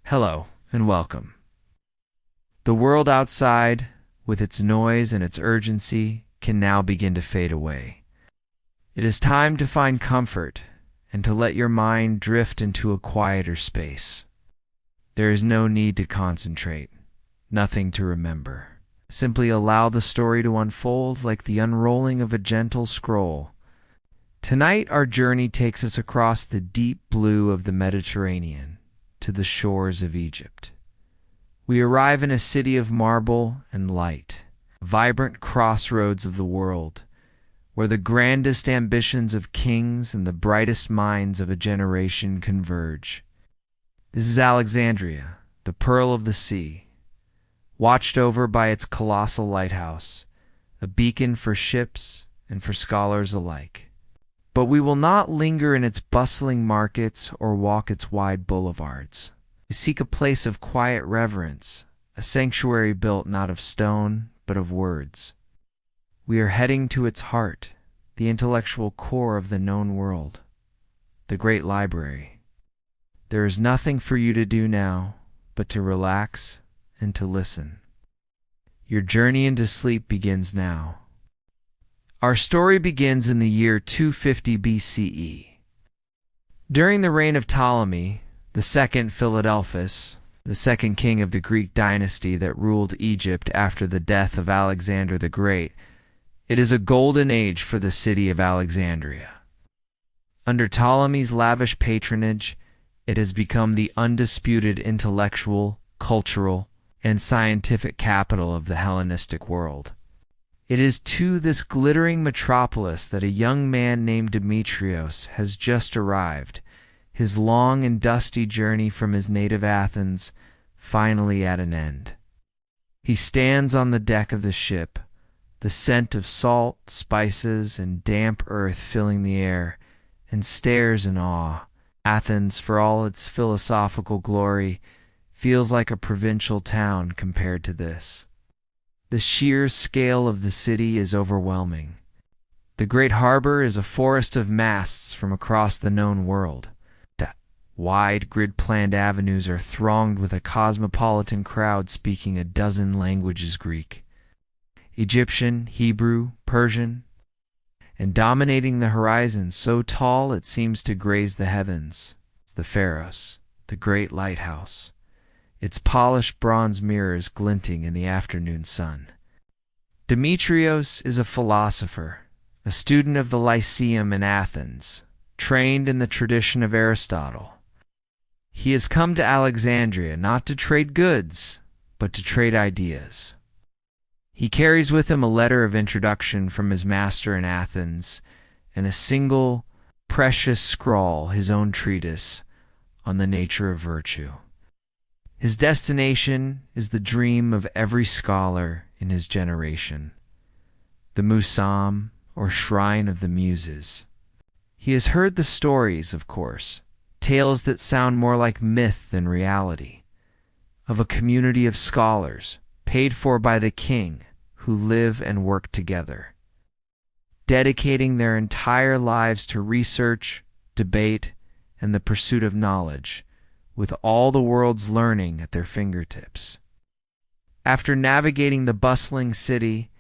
Hello and welcome. The world outside, with its noise and its urgency, can now begin to fade away. It is time to find comfort and to let your mind drift into a quieter space. There is no need to concentrate, nothing to remember. Simply allow the story to unfold like the unrolling of a gentle scroll. Tonight, our journey takes us across the deep blue of the Mediterranean to the shores of Egypt. We arrive in a city of marble and light, a vibrant crossroads of the world, where the grandest ambitions of kings and the brightest minds of a generation converge. This is Alexandria, the pearl of the sea, watched over by its colossal lighthouse, a beacon for ships and for scholars alike. But we will not linger in its bustling markets or walk its wide boulevards. We seek a place of quiet reverence, a sanctuary built not of stone, but of words. We are heading to its heart, the intellectual core of the known world, the Great Library. There is nothing for you to do now but to relax and to listen. Your journey into sleep begins now. Our story begins in the year 250 BCE. During the reign of Ptolemy, the second Philadelphus, the second king of the Greek dynasty that ruled Egypt after the death of Alexander the Great, it is a golden age for the city of Alexandria. Under Ptolemy's lavish patronage, it has become the undisputed intellectual, cultural, and scientific capital of the Hellenistic world. It is to this glittering metropolis that a young man named Demetrios has just arrived, his long and dusty journey from his native Athens finally at an end. He stands on the deck of the ship, the scent of salt, spices, and damp earth filling the air, and stares in awe. Athens, for all its philosophical glory, feels like a provincial town compared to this. The sheer scale of the city is overwhelming. The great harbor is a forest of masts from across the known world. Wide, grid-planned avenues are thronged with a cosmopolitan crowd speaking a dozen languages: Greek, Egyptian, Hebrew, Persian, and dominating the horizon so tall it seems to graze the heavens. It's the Pharos, the great lighthouse, its polished bronze mirrors glinting in the afternoon sun. Demetrios is a philosopher, a student of the Lyceum in Athens, trained in the tradition of Aristotle. He has come to Alexandria not to trade goods, but to trade ideas. He carries with him a letter of introduction from his master in Athens and a single, precious scrawl, his own treatise on the nature of virtue. His destination is the dream of every scholar in his generation, the Musam, or Shrine of the Muses. He has heard the stories, of course, tales that sound more like myth than reality, of a community of scholars, paid for by the king, who live and work together, dedicating their entire lives to research, debate, and the pursuit of knowledge, with all the world's learning at their fingertips. After navigating the bustling city,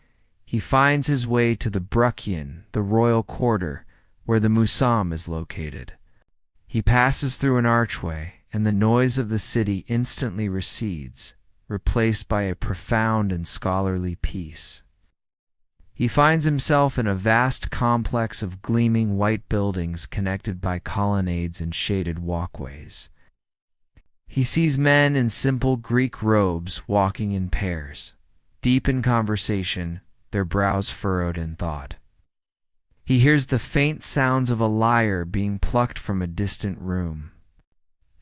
he finds his way to the Bruchion, the royal quarter, where the Musam is located. He passes through an archway, and the noise of the city instantly recedes, replaced by a profound and scholarly peace. He finds himself in a vast complex of gleaming white buildings connected by colonnades and shaded walkways. He sees men in simple Greek robes walking in pairs, deep in conversation, their brows furrowed in thought. He hears the faint sounds of a lyre being plucked from a distant room,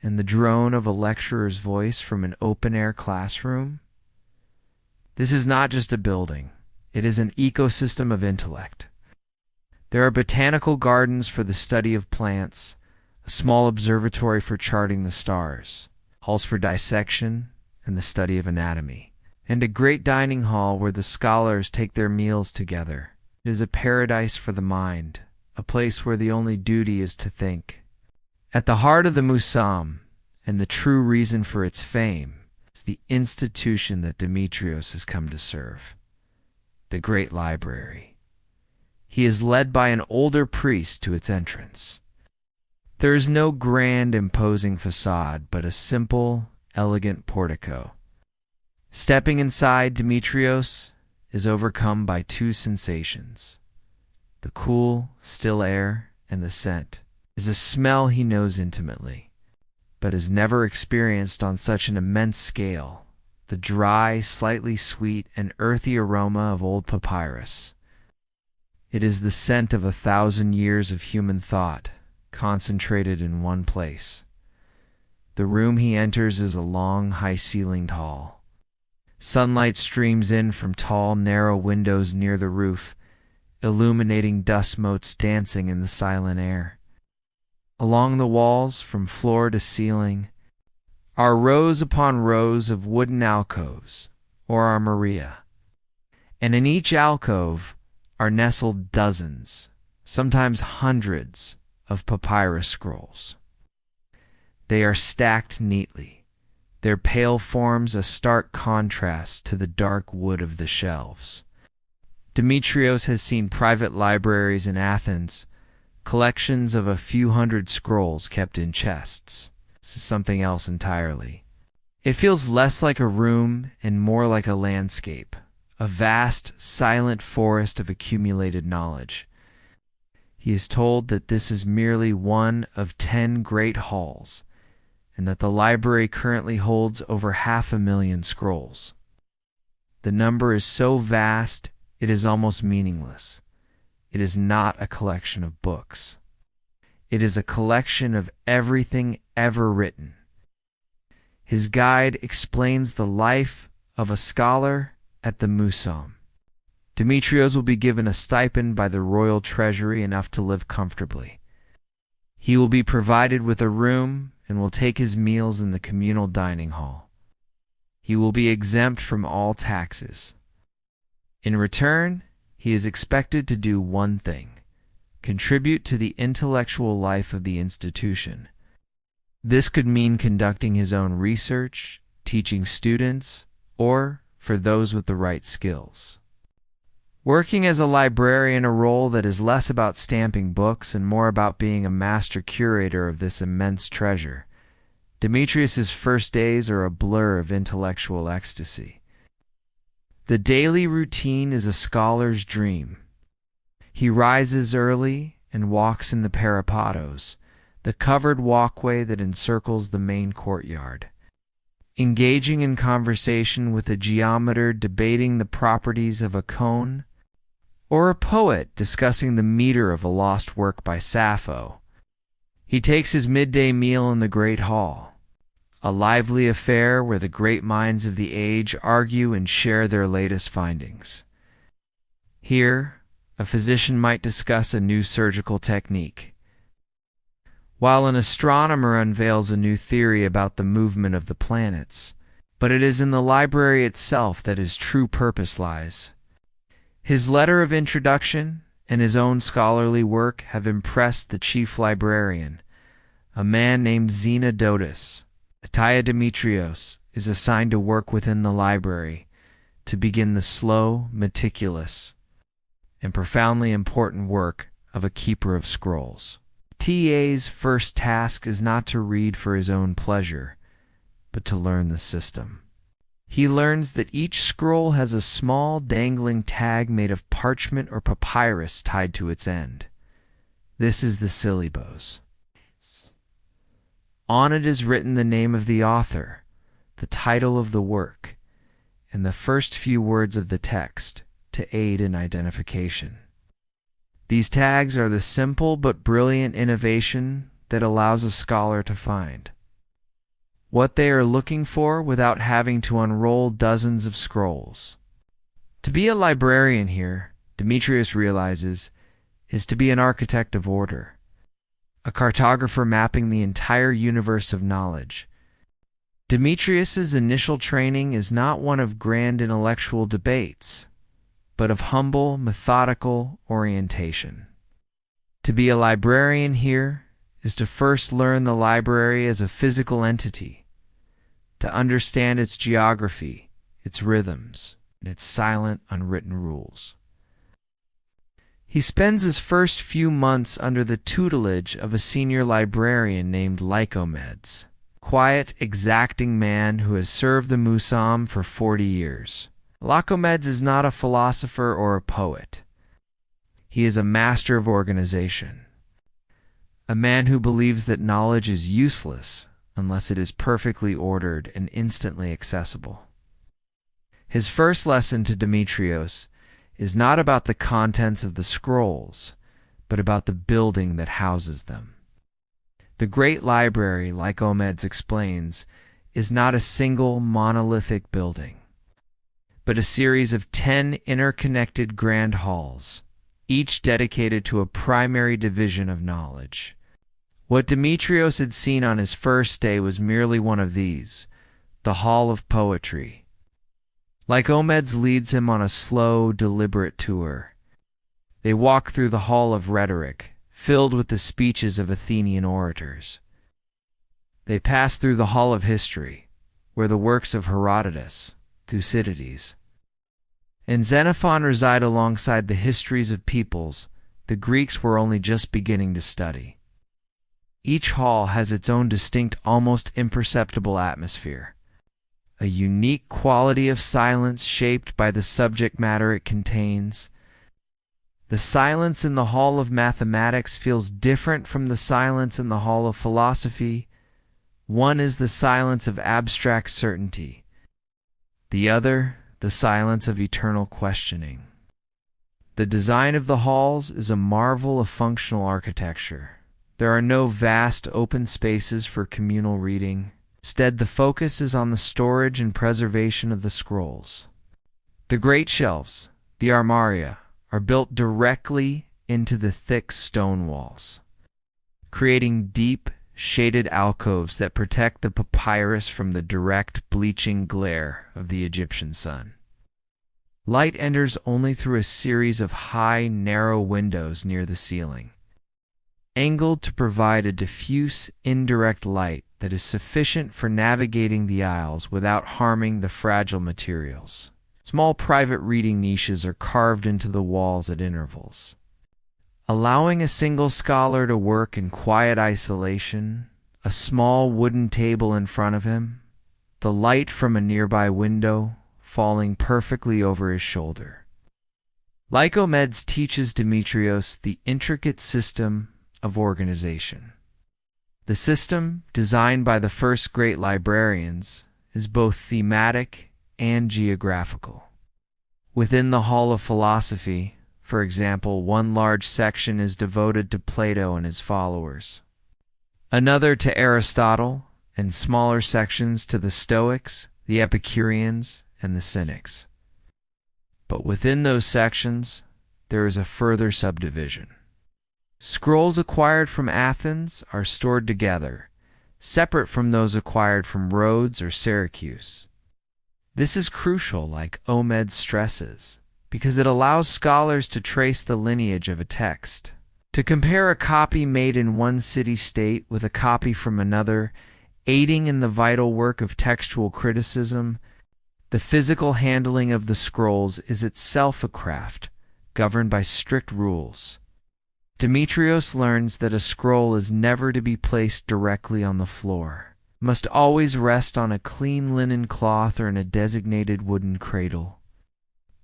and the drone of a lecturer's voice from an open-air classroom. This is not just a building. It is an ecosystem of intellect. There are botanical gardens for the study of plants, a small observatory for charting the stars, halls for dissection and the study of anatomy, and a great dining hall where the scholars take their meals together. It is a paradise for the mind, a place where the only duty is to think. At the heart of the Musam, and the true reason for its fame is the institution that Demetrios has come to serve, the Great Library. He is led by an older priest to its entrance. There is no grand, imposing facade, but a simple, elegant portico. Stepping inside, Demetrios is overcome by two sensations. The cool, still air and the scent is a smell he knows intimately, but has never experienced on such an immense scale, the dry, slightly sweet, and earthy aroma of old papyrus. It is the scent of 1,000 years of human thought, concentrated in one place. The room he enters is a long, high-ceilinged hall. Sunlight streams in from tall, narrow windows near the roof, illuminating dust motes dancing in the silent air. Along the walls, from floor to ceiling, are rows upon rows of wooden alcoves, or armoria, and in each alcove are nestled dozens, sometimes hundreds, of papyrus scrolls. They are stacked neatly, their pale forms a stark contrast to the dark wood of the shelves. Demetrios has seen private libraries in Athens, collections of a few hundred scrolls kept in chests. This is something else entirely. It feels less like a room and more like a landscape, a vast, silent forest of accumulated knowledge. He is told that this is merely one of 10 great halls, and that the library currently holds over 500,000 scrolls. The number is so vast, it is almost meaningless. It is not a collection of books. It is a collection of everything ever written. His guide explains the life of a scholar at the Museum. Demetrios will be given a stipend by the royal treasury enough to live comfortably. He will be provided with a room and will take his meals in the communal dining hall. He will be exempt from all taxes. In return, he is expected to do one thing: contribute to the intellectual life of the institution. This could mean conducting his own research, teaching students, or, for those with the right skills, working as a librarian, a role that is less about stamping books and more about being a master curator of this immense treasure. Demetrius's first days are a blur of intellectual ecstasy. The daily routine is a scholar's dream. He rises early and walks in the peripatos, the covered walkway that encircles the main courtyard, engaging in conversation with a geometer debating the properties of a cone, or a poet discussing the meter of a lost work by Sappho. He takes his midday meal in the Great Hall, a lively affair where the great minds of the age argue and share their latest findings. Here, a physician might discuss a new surgical technique, while an astronomer unveils a new theory about the movement of the planets. But it is in the library itself that his true purpose lies. His letter of introduction and his own scholarly work have impressed the chief librarian, a man named Zenodotus. Attia Demetrios is assigned to work within the library to begin the slow, meticulous, and profoundly important work of a keeper of scrolls. TA's first task is not to read for his own pleasure, but to learn the system. He learns that each scroll has a small dangling tag made of parchment or papyrus tied to its end. This is the syllabus. On it is written the name of the author, the title of the work, and the first few words of the text to aid in identification. These tags are the simple but brilliant innovation that allows a scholar to find what they are looking for without having to unroll dozens of scrolls. To be a librarian here, Demetrius realizes, is to be an architect of order, a cartographer mapping the entire universe of knowledge. Demetrius's initial training is not one of grand intellectual debates, but of humble, methodical orientation. To be a librarian here is to first learn the library as a physical entity, to understand its geography, its rhythms, and its silent, unwritten rules. He spends his first few months under the tutelage of a senior librarian named Lycomedes, a quiet, exacting man who has served the Musam for 40 years. Lycomedes is not a philosopher or a poet. He is a master of organization, a man who believes that knowledge is useless unless it is perfectly ordered and instantly accessible. His first lesson to Demetrios is not about the contents of the scrolls, but about the building that houses them. The Great Library, Lycomedes explains, is not a single monolithic building, but a series of 10 interconnected grand halls, each dedicated to a primary division of knowledge. What Demetrios had seen on his first day was merely one of these, the Hall of Poetry. Lycomedes leads him on a slow, deliberate tour. They walk through the Hall of Rhetoric, filled with the speeches of Athenian orators. They pass through the Hall of History, where the works of Herodotus, Thucydides, and Xenophon reside alongside the histories of peoples the Greeks were only just beginning to study. Each hall has its own distinct, almost imperceptible atmosphere, a unique quality of silence shaped by the subject matter it contains. The silence in the Hall of Mathematics feels different from the silence in the Hall of Philosophy. One is the silence of abstract certainty, the other, the silence of eternal questioning. The design of the halls is a marvel of functional architecture. There are no vast open spaces for communal reading. Instead, the focus is on the storage and preservation of the scrolls. The great shelves, the armaria, are built directly into the thick stone walls, creating deep, shaded alcoves that protect the papyrus from the direct, bleaching glare of the Egyptian sun. Light enters only through a series of high, narrow windows near the ceiling, angled to provide a diffuse, indirect light that is sufficient for navigating the aisles without harming the fragile materials. Small private reading niches are carved into the walls at intervals, allowing a single scholar to work in quiet isolation, a small wooden table in front of him, the light from a nearby window falling perfectly over his shoulder. Lycomedes teaches Demetrios the intricate system of organization. The system, designed by the first great librarians, is both thematic and geographical. Within the Hall of Philosophy, for example, one large section is devoted to Plato and his followers, another to Aristotle, and smaller sections to the Stoics, the Epicureans, and the Cynics. But within those sections, there is a further subdivision. Scrolls acquired from Athens are stored together, separate from those acquired from Rhodes or Syracuse. This is crucial, like Lycomedes stresses, because it allows scholars to trace the lineage of a text. To compare a copy made in one city-state with a copy from another, aiding in the vital work of textual criticism, the physical handling of the scrolls is itself a craft, governed by strict rules. Demetrios learns that a scroll is never to be placed directly on the floor, must always rest on a clean linen cloth or in a designated wooden cradle.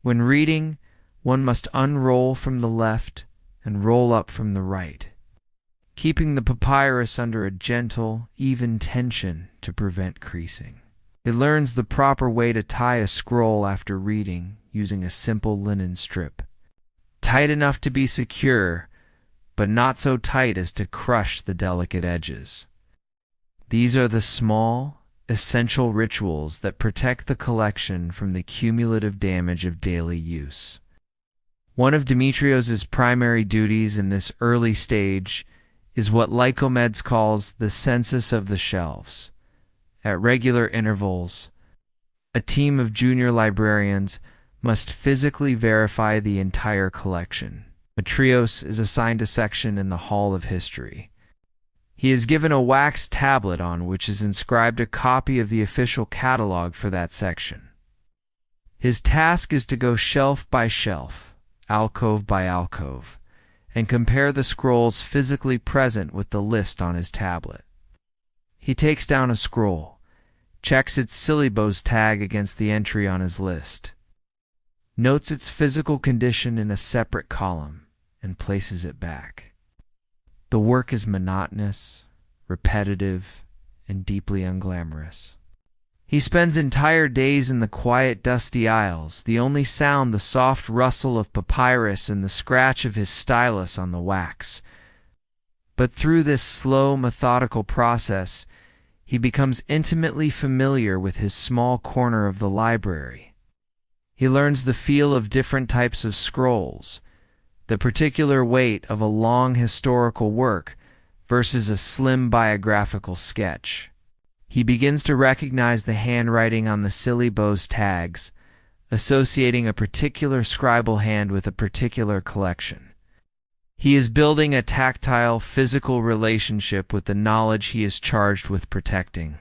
When reading, one must unroll from the left and roll up from the right, keeping the papyrus under a gentle, even tension to prevent creasing. It learns the proper way to tie a scroll after reading using a simple linen strip, tight enough to be secure, but not so tight as to crush the delicate edges. These are the small, essential rituals that protect the collection from the cumulative damage of daily use. One of Demetrios's primary duties in this early stage is what Lycomedes calls the census of the shelves. At regular intervals, a team of junior librarians must physically verify the entire collection. Demetrios is assigned a section in the Hall of History. He is given a wax tablet on which is inscribed a copy of the official catalog for that section. His task is to go shelf by shelf, alcove by alcove, and compare the scrolls physically present with the list on his tablet. He takes down a scroll, checks its syllabus tag against the entry on his list, notes its physical condition in a separate column, and places it back. The work is monotonous, repetitive, and deeply unglamorous. He spends entire days in the quiet, dusty aisles, the only sound the soft rustle of papyrus and the scratch of his stylus on the wax. But through this slow, methodical process, he becomes intimately familiar with his small corner of the library. He learns the feel of different types of scrolls, the particular weight of a long historical work versus a slim biographical sketch. He begins to recognize the handwriting on the syllabus tags, associating a particular scribal hand with a particular collection. He is building a tactile, physical relationship with the knowledge he is charged with protecting.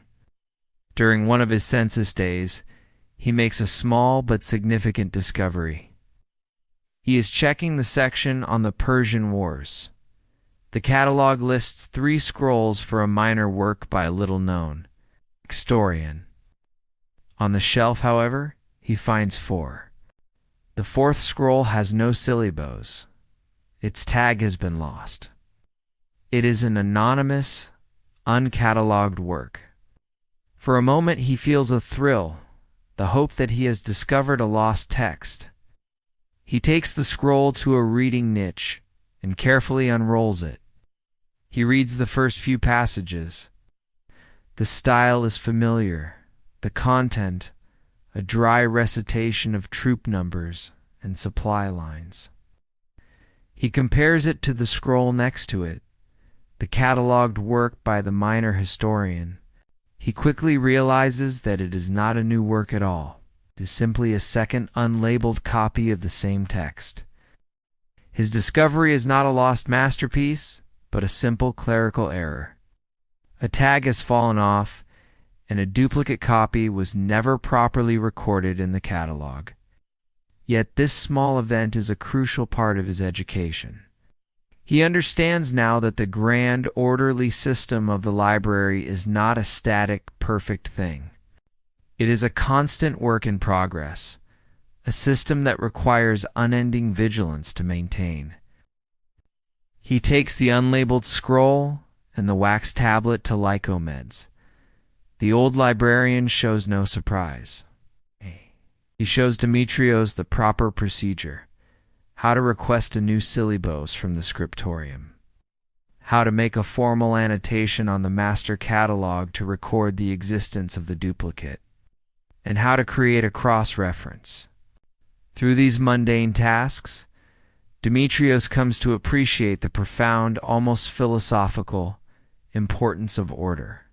During one of his census days, he makes a small but significant discovery. He is checking the section on the Persian Wars. The catalog lists 3 scrolls for a minor work by a little-known historian. On the shelf, however, he finds 4. The 4th scroll has no syllabus. Its tag has been lost. It is an anonymous, uncatalogued work. For a moment he feels a thrill, the hope that he has discovered a lost text. He takes the scroll to a reading niche and carefully unrolls it. He reads the first few passages. The style is familiar, the content a dry recitation of troop numbers and supply lines. He compares it to the scroll next to it, the catalogued work by the minor historian. He quickly realizes that it is not a new work at all. It is simply a second unlabeled copy of the same text. His discovery is not a lost masterpiece, but a simple clerical error. A tag has fallen off, and a duplicate copy was never properly recorded in the catalog. Yet this small event is a crucial part of his education. He understands now that the grand, orderly system of the library is not a static, perfect thing. It is a constant work in progress, a system that requires unending vigilance to maintain. He takes the unlabeled scroll and the wax tablet to Lycomeds. The old librarian shows no surprise. He shows Demetrios the proper procedure, how to request a new syllabus from the scriptorium, how to make a formal annotation on the master catalog to record the existence of the duplicate, and how to create a cross-reference. Through these mundane tasks, Demetrios comes to appreciate the profound, almost philosophical, importance of order.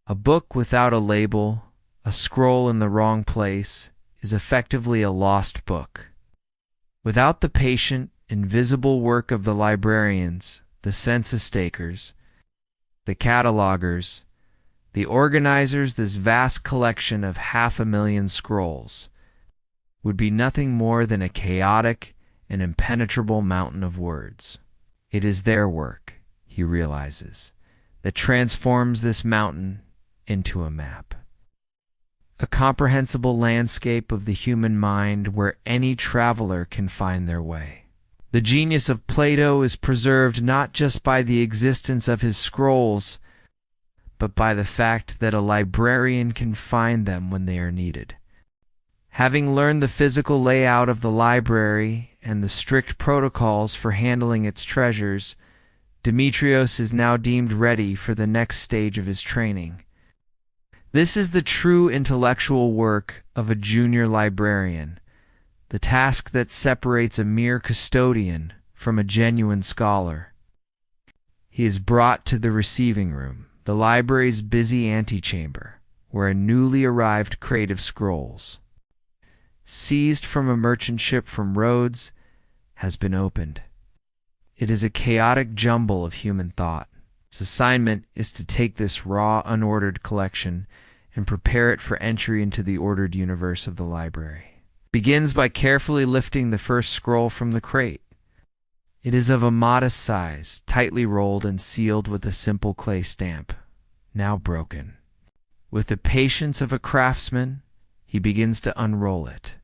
A book without a label, a scroll in the wrong place, is effectively a lost book. Without the patient, invisible work of the librarians, the census takers, the catalogers, the organizers, this vast collection of 500,000 scrolls would be nothing more than a chaotic and impenetrable mountain of words. It is their work, he realizes, that transforms this mountain into a map. A comprehensible landscape of the human mind where any traveler can find their way. The genius of Plato is preserved not just by the existence of his scrolls, but by the fact that a librarian can find them when they are needed. Having learned the physical layout of the library and the strict protocols for handling its treasures, Demetrios is now deemed ready for the next stage of his training. This is the true intellectual work of a junior librarian, the task that separates a mere custodian from a genuine scholar. He is brought to the receiving room, the library's busy antechamber, where a newly arrived crate of scrolls, seized from a merchant ship from Rhodes, has been opened. It is a chaotic jumble of human thought, His assignment is to take this raw, unordered collection and prepare it for entry into the ordered universe of the library. Begins by carefully lifting the first scroll from the crate. It is of a modest size, tightly rolled and sealed with a simple clay stamp, now broken. With the patience of a craftsman, he begins to unroll it.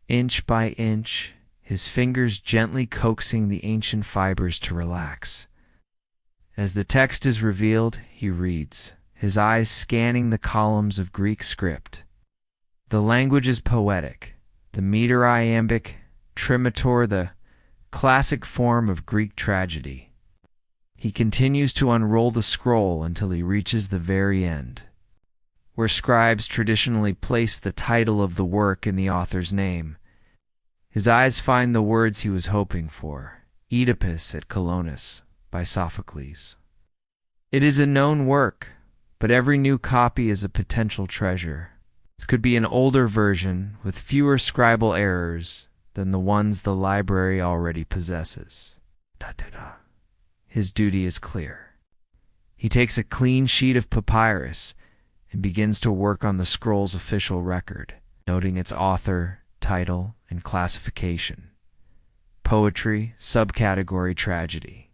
Inch by inch, his fingers gently coaxing the ancient fibers to relax. As the text is revealed, he reads, his eyes scanning the columns of Greek script. The language is poetic, the meter iambic, trimeter, the classic form of Greek tragedy. He continues to unroll the scroll until he reaches the very end, where scribes traditionally place the title of the work in the author's name. His eyes find the words he was hoping for, Oedipus at Colonus, by Sophocles. It is a known work, but every new copy is a potential treasure. This could be an older version with fewer scribal errors than the ones the library already possesses. His duty is clear. He takes a clean sheet of papyrus and begins to work on the scroll's official record, noting its author, title, and classification. Poetry, subcategory tragedy.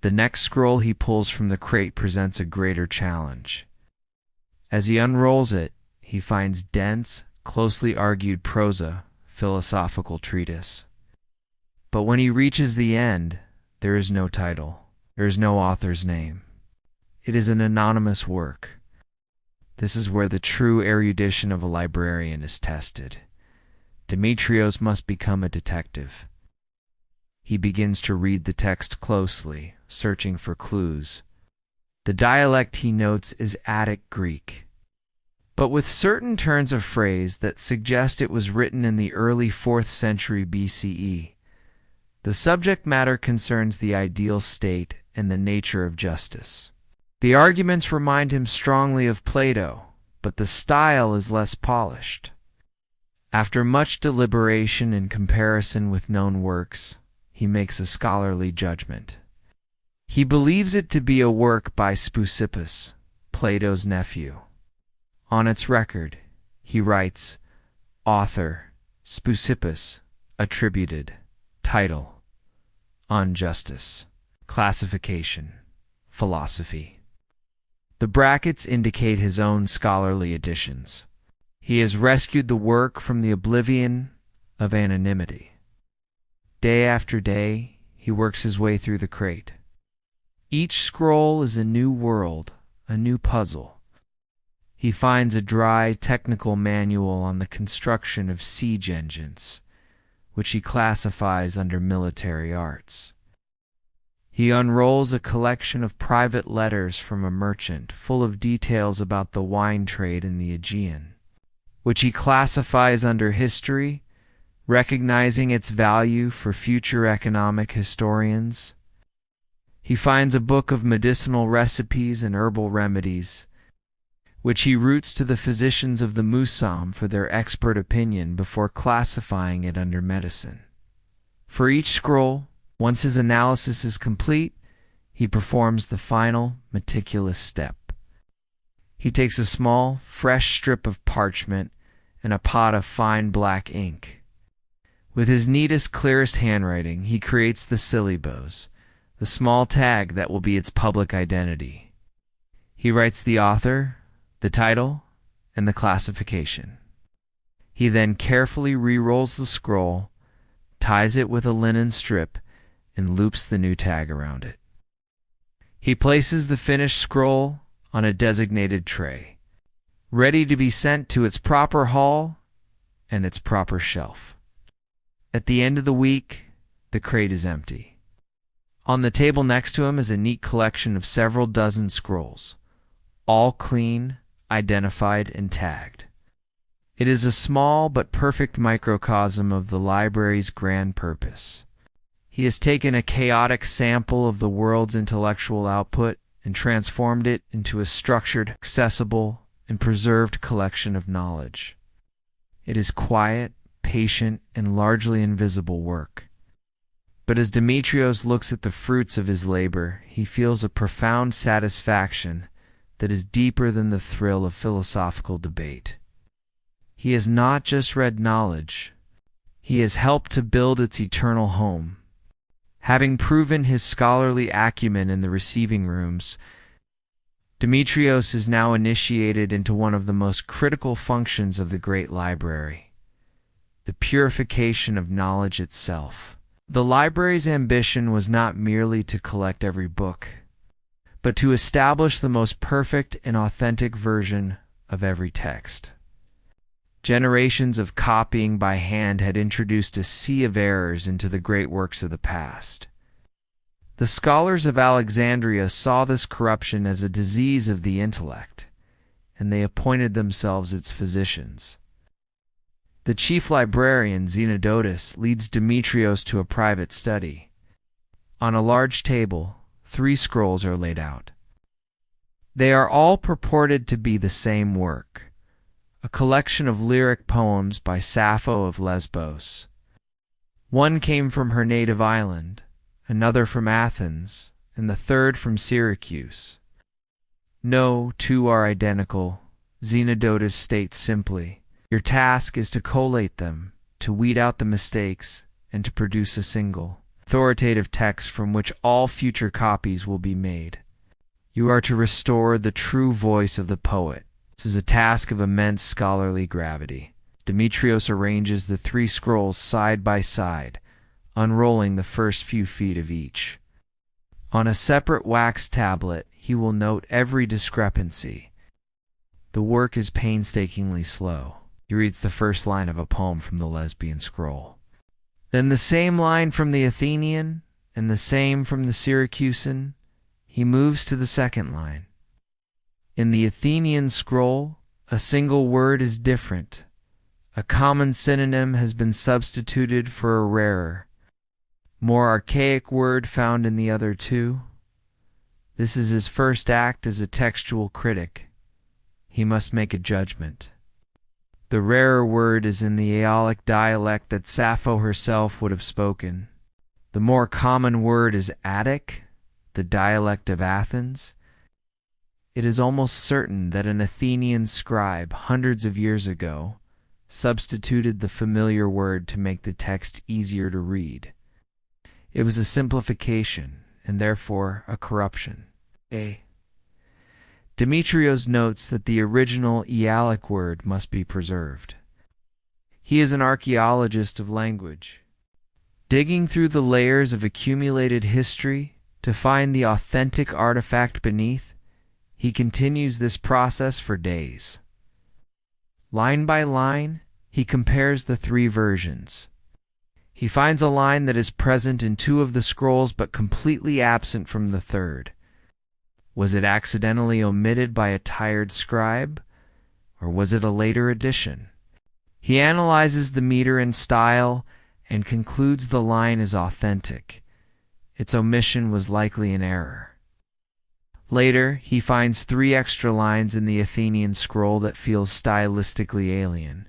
The next scroll he pulls from the crate presents a greater challenge. As he unrolls it, he finds dense, closely argued prosa, philosophical treatise. But when he reaches the end, there is no title. There is no author's name. It is an anonymous work. This is where the true erudition of a librarian is tested. Demetrios must become a detective. He begins to read the text closely, searching for clues. The dialect he notes is Attic Greek, but with certain turns of phrase that suggest it was written in the early 4th century BCE. The subject matter concerns the ideal state and the nature of justice. The arguments remind him strongly of Plato, but the style is less polished. After much deliberation and comparison with known works, he makes a scholarly judgment. He believes it to be a work by Speusippus, Plato's nephew. On its record, he writes, author, Speusippus, attributed, title, on justice, classification, philosophy. The brackets indicate his own scholarly additions. He has rescued the work from the oblivion of anonymity. Day after day, he works his way through the crate. Each scroll is a new world, a new puzzle. He finds a dry, technical manual on the construction of siege engines, which he classifies under military arts. He unrolls a collection of private letters from a merchant full of details about the wine trade in the Aegean, which he classifies under history, recognizing its value for future economic historians. He finds a book of medicinal recipes and herbal remedies, which he routes to the physicians of the Musam for their expert opinion before classifying it under medicine. For each scroll, once his analysis is complete, he performs the final, meticulous step. He takes a small, fresh strip of parchment and a pot of fine black ink. With his neatest, clearest handwriting, he creates the syllabus, the small tag that will be its public identity. He writes the author, the title, and the classification. He then carefully re-rolls the scroll, ties it with a linen strip, and loops the new tag around it. He places the finished scroll on a designated tray, ready to be sent to its proper hall and its proper shelf. At the end of the week, the crate is empty. On the table next to him is a neat collection of several dozen scrolls, all clean, identified, and tagged. It is a small but perfect microcosm of the library's grand purpose. He has taken a chaotic sample of the world's intellectual output and transformed it into a structured, accessible, and preserved collection of knowledge. It is quiet, patient, and largely invisible work. But as Demetrios looks at the fruits of his labor, he feels a profound satisfaction that is deeper than the thrill of philosophical debate. He has not just read knowledge, he has helped to build its eternal home. Having proven his scholarly acumen in the receiving rooms, Demetrios is now initiated into one of the most critical functions of the Great Library, the purification of knowledge itself. The library's ambition was not merely to collect every book, but to establish the most perfect and authentic version of every text. Generations of copying by hand had introduced a sea of errors into the great works of the past. The scholars of Alexandria saw this corruption as a disease of the intellect, and they appointed themselves its physicians. The chief librarian, Zenodotus, leads Demetrios to a private study. On a large table, 3 scrolls are laid out. They are all purported to be the same work, a collection of lyric poems by Sappho of Lesbos. One came from her native island, another from Athens, and the third from Syracuse. No 2 are identical, Zenodotus states simply. Your task is to collate them, to weed out the mistakes, and to produce a single, authoritative text from which all future copies will be made. You are to restore the true voice of the poet. This is a task of immense scholarly gravity. Demetrios arranges the 3 scrolls side by side, unrolling the first few feet of each. On a separate wax tablet, he will note every discrepancy. The work is painstakingly slow. He reads the first line of a poem from the Lesbian scroll, then the same line from the Athenian, and the same from the Syracusan. He moves to the second line. In the Athenian scroll, a single word is different. A common synonym has been substituted for a rarer, more archaic word found in the other 2. This is his first act as a textual critic. He must make a judgment. The rarer word is in the Aeolic dialect that Sappho herself would have spoken. The more common word is Attic, the dialect of Athens. It is almost certain that an Athenian scribe hundreds of years ago substituted the familiar word to make the text easier to read. It was a simplification, and therefore a corruption. Demetrios notes that the original Aeolic word must be preserved. He is an archaeologist of language, digging through the layers of accumulated history to find the authentic artifact beneath. He continues this process for days. Line by line, he compares the 3 versions. He finds a line that is present in 2 of the scrolls but completely absent from the third. Was it accidentally omitted by a tired scribe, or was it a later addition? He analyzes the meter and style and concludes the line is authentic. Its omission was likely an error. Later, he finds 3 extra lines in the Athenian scroll that feels stylistically alien.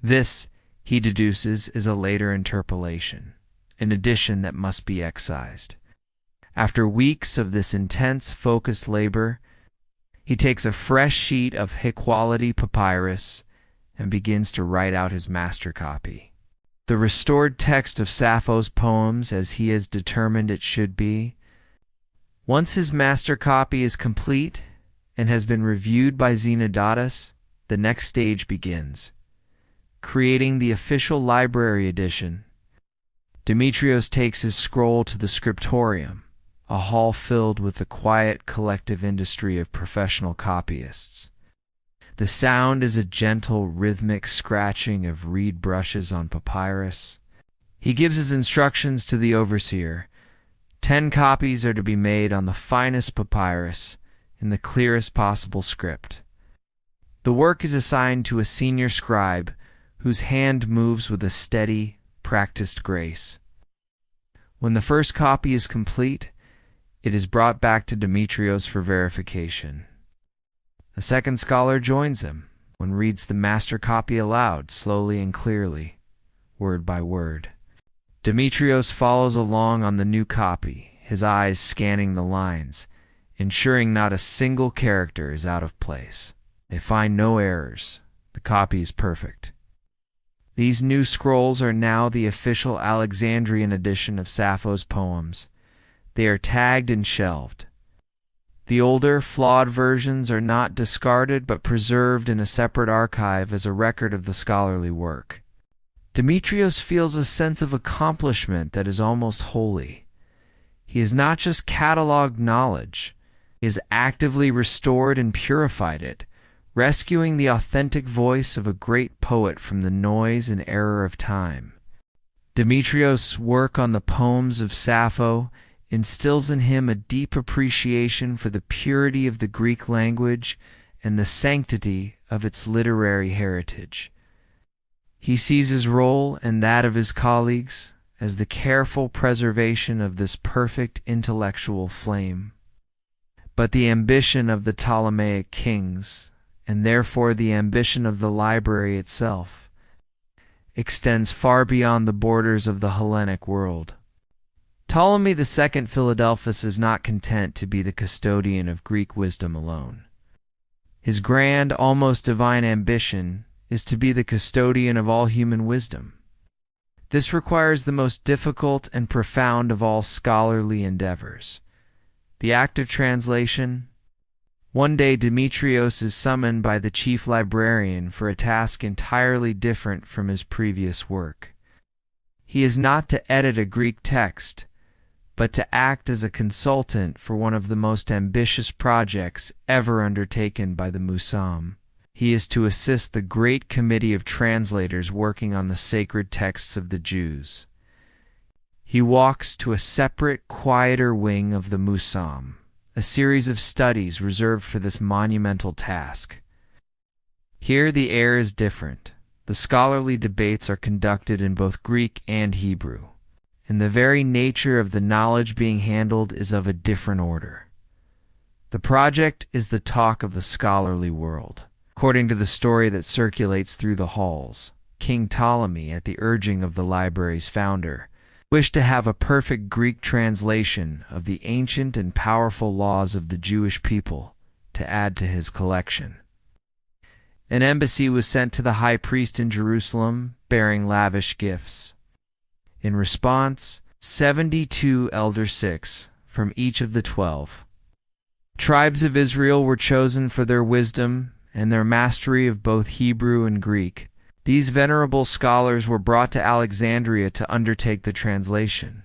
This, he deduces, is a later interpolation, an addition that must be excised. After weeks of this intense, focused labor, he takes a fresh sheet of high-quality papyrus and begins to write out his master copy. The restored text of Sappho's poems as he has determined it should be. Once his master copy is complete and has been reviewed by Zenodotus, the next stage begins, creating the official library edition. Demetrios takes his scroll to the scriptorium, a hall filled with the quiet collective industry of professional copyists. The sound is a gentle, rhythmic scratching of reed brushes on papyrus. He gives his instructions to the overseer. 10 copies are to be made on the finest papyrus in the clearest possible script. The work is assigned to a senior scribe whose hand moves with a steady, practiced grace. When the first copy is complete, it is brought back to Demetrios for verification. A second scholar joins him and reads the master copy aloud, slowly and clearly, word by word. Demetrios follows along on the new copy, his eyes scanning the lines, ensuring not a single character is out of place. They find no errors. The copy is perfect. These new scrolls are now the official Alexandrian edition of Sappho's poems. They are tagged and shelved. The older, flawed versions are not discarded but preserved in a separate archive as a record of the scholarly work. Demetrios feels a sense of accomplishment that is almost holy. He has not just cataloged knowledge, he has actively restored and purified it, rescuing the authentic voice of a great poet from the noise and error of time. Demetrios' work on the poems of Sappho instills in him a deep appreciation for the purity of the Greek language and the sanctity of its literary heritage. He sees his role and that of his colleagues as the careful preservation of this perfect intellectual flame. But the ambition of the Ptolemaic kings, and therefore the ambition of the library itself, extends far beyond the borders of the Hellenic world. Ptolemy II Philadelphus is not content to be the custodian of Greek wisdom alone. His grand, almost divine ambition is to be the custodian of all human wisdom. This requires the most difficult and profound of all scholarly endeavors, the act of translation. One day Demetrios is summoned by the chief librarian for a task entirely different from his previous work. He is not to edit a Greek text, but to act as a consultant for one of the most ambitious projects ever undertaken by the Musam. He is to assist the great committee of translators working on the sacred texts of the Jews. He walks to a separate, quieter wing of the Musam, a series of studies reserved for this monumental task. Here the air is different. The scholarly debates are conducted in both Greek and Hebrew, and the very nature of the knowledge being handled is of a different order. The project is the talk of the scholarly world. According to the story that circulates through the halls, King Ptolemy, at the urging of the library's founder, wished to have a perfect Greek translation of the ancient and powerful laws of the Jewish people to add to his collection. An embassy was sent to the high priest in Jerusalem, bearing lavish gifts. In response, 72 elder sikhs from each of the 12 tribes of Israel were chosen for their wisdom and their mastery of both Hebrew and Greek. These venerable scholars were brought to Alexandria to undertake the translation.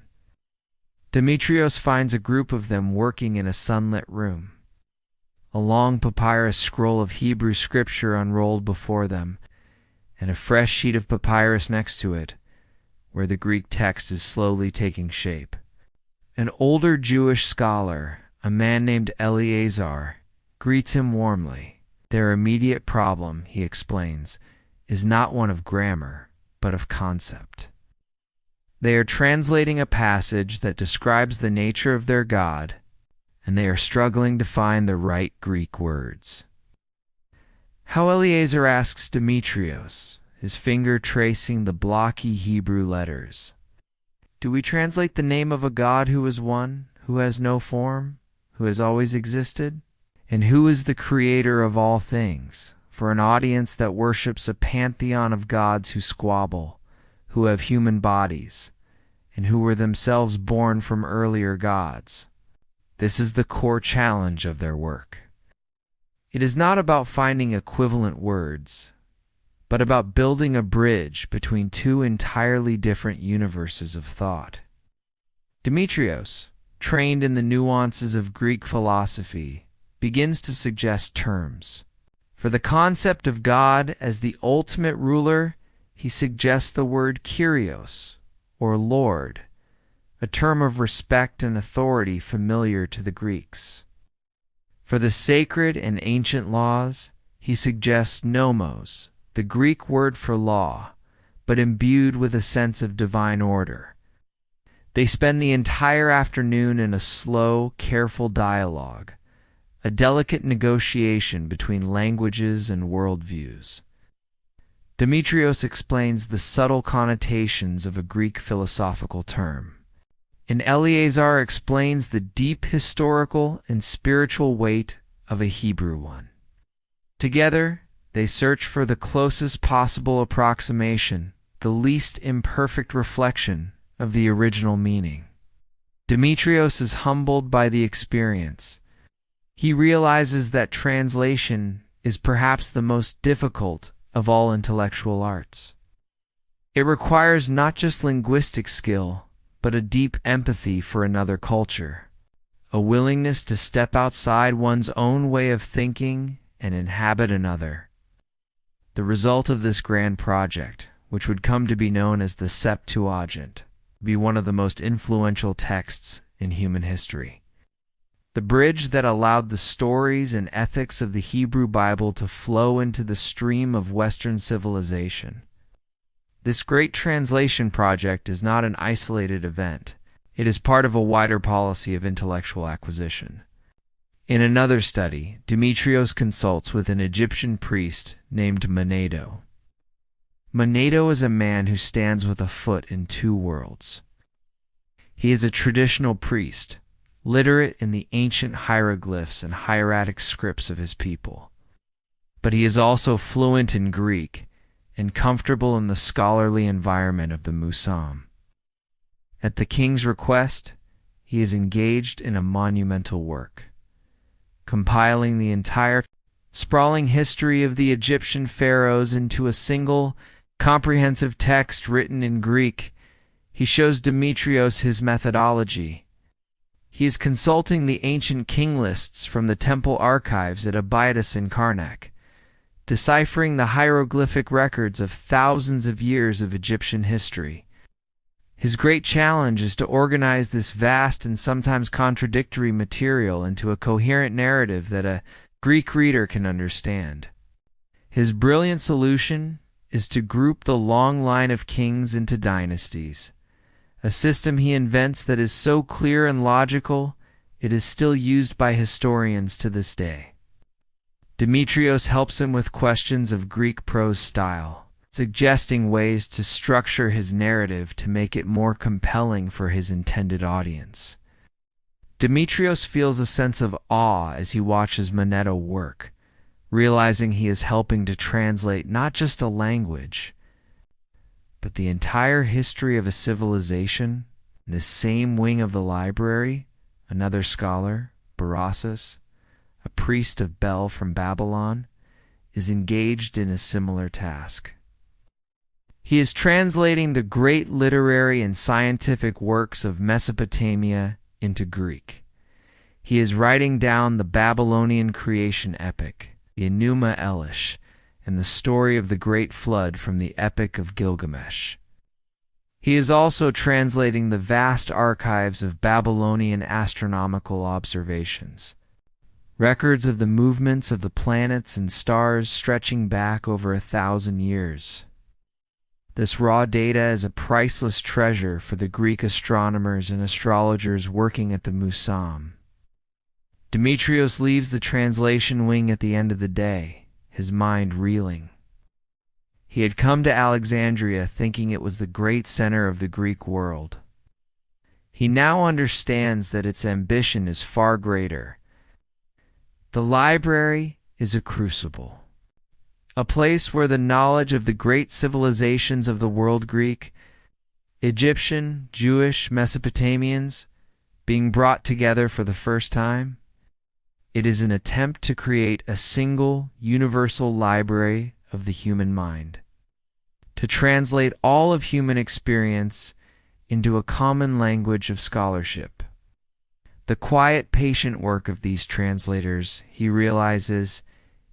Demetrios finds a group of them working in a sunlit room. A long papyrus scroll of Hebrew scripture unrolled before them, and a fresh sheet of papyrus next to it, where the Greek text is slowly taking shape. An older Jewish scholar, a man named Eleazar, greets him warmly. Their immediate problem, he explains, is not one of grammar, but of concept. They are translating a passage that describes the nature of their God, and they are struggling to find the right Greek words. How Eleazar asks Demetrios, his finger tracing the blocky Hebrew letters. Do we translate the name of a God who is one, who has no form, who has always existed? And who is the creator of all things, for an audience that worships a pantheon of gods who squabble, who have human bodies, and who were themselves born from earlier gods? This is the core challenge of their work. It is not about finding equivalent words, but about building a bridge between two entirely different universes of thought. Demetrios, trained in the nuances of Greek philosophy, begins to suggest terms. For the concept of God as the ultimate ruler, he suggests the word Kyrios, or Lord, a term of respect and authority familiar to the Greeks. For the sacred and ancient laws, he suggests nomos, the Greek word for law, but imbued with a sense of divine order. They spend the entire afternoon in a slow, careful dialogue, a delicate negotiation between languages and worldviews. Demetrios explains the subtle connotations of a Greek philosophical term, and Eleazar explains the deep historical and spiritual weight of a Hebrew one. Together, they search for the closest possible approximation, the least imperfect reflection of the original meaning. Demetrios is humbled by the experience. He realizes that translation is perhaps the most difficult of all intellectual arts. It requires not just linguistic skill, but a deep empathy for another culture, a willingness to step outside one's own way of thinking and inhabit another. The result of this grand project, which would come to be known as the Septuagint, would be one of the most influential texts in human history. The bridge that allowed the stories and ethics of the Hebrew Bible to flow into the stream of Western civilization. This great translation project is not an isolated event. It is part of a wider policy of intellectual acquisition. In another study, Demetrios consults with an Egyptian priest named Manado. Manado is a man who stands with a foot in two worlds. He is a traditional priest, literate in the ancient hieroglyphs and hieratic scripts of his people. But he is also fluent in Greek and comfortable in the scholarly environment of the Musam. At the king's request, he is engaged in a monumental work, compiling the entire sprawling history of the Egyptian pharaohs into a single, comprehensive text written in Greek. He shows Demetrios his methodology. He is consulting the ancient king lists from the temple archives at Abydos in Karnak, deciphering the hieroglyphic records of thousands of years of Egyptian history. His great challenge is to organize this vast and sometimes contradictory material into a coherent narrative that a Greek reader can understand. His brilliant solution is to group the long line of kings into dynasties, a system he invents that is so clear and logical it is still used by historians to this day. Demetrios helps him with questions of Greek prose style, suggesting ways to structure his narrative to make it more compelling for his intended audience. Demetrios feels a sense of awe as he watches Manetto work, realizing he is helping to translate not just a language, but the entire history of a civilization. In the same wing of the library, another scholar, Berossus, a priest of Bel from Babylon, is engaged in a similar task. He is translating the great literary and scientific works of Mesopotamia into Greek. He is writing down the Babylonian creation epic, the Enuma Elish, and the story of the Great Flood from the Epic of Gilgamesh. He is also translating the vast archives of Babylonian astronomical observations, records of the movements of the planets and stars stretching back over 1,000 years. This raw data is a priceless treasure for the Greek astronomers and astrologers working at the Musam. Demetrios leaves the translation wing at the end of the day, his mind reeling. He had come to Alexandria thinking it was the great center of the Greek world. He now understands that its ambition is far greater. The library is a crucible, a place where the knowledge of the great civilizations of the world, Greek, Egyptian, Jewish, Mesopotamians, being brought together for the first time. It is an attempt to create a single, universal library of the human mind, to translate all of human experience into a common language of scholarship. The quiet, patient work of these translators, he realizes,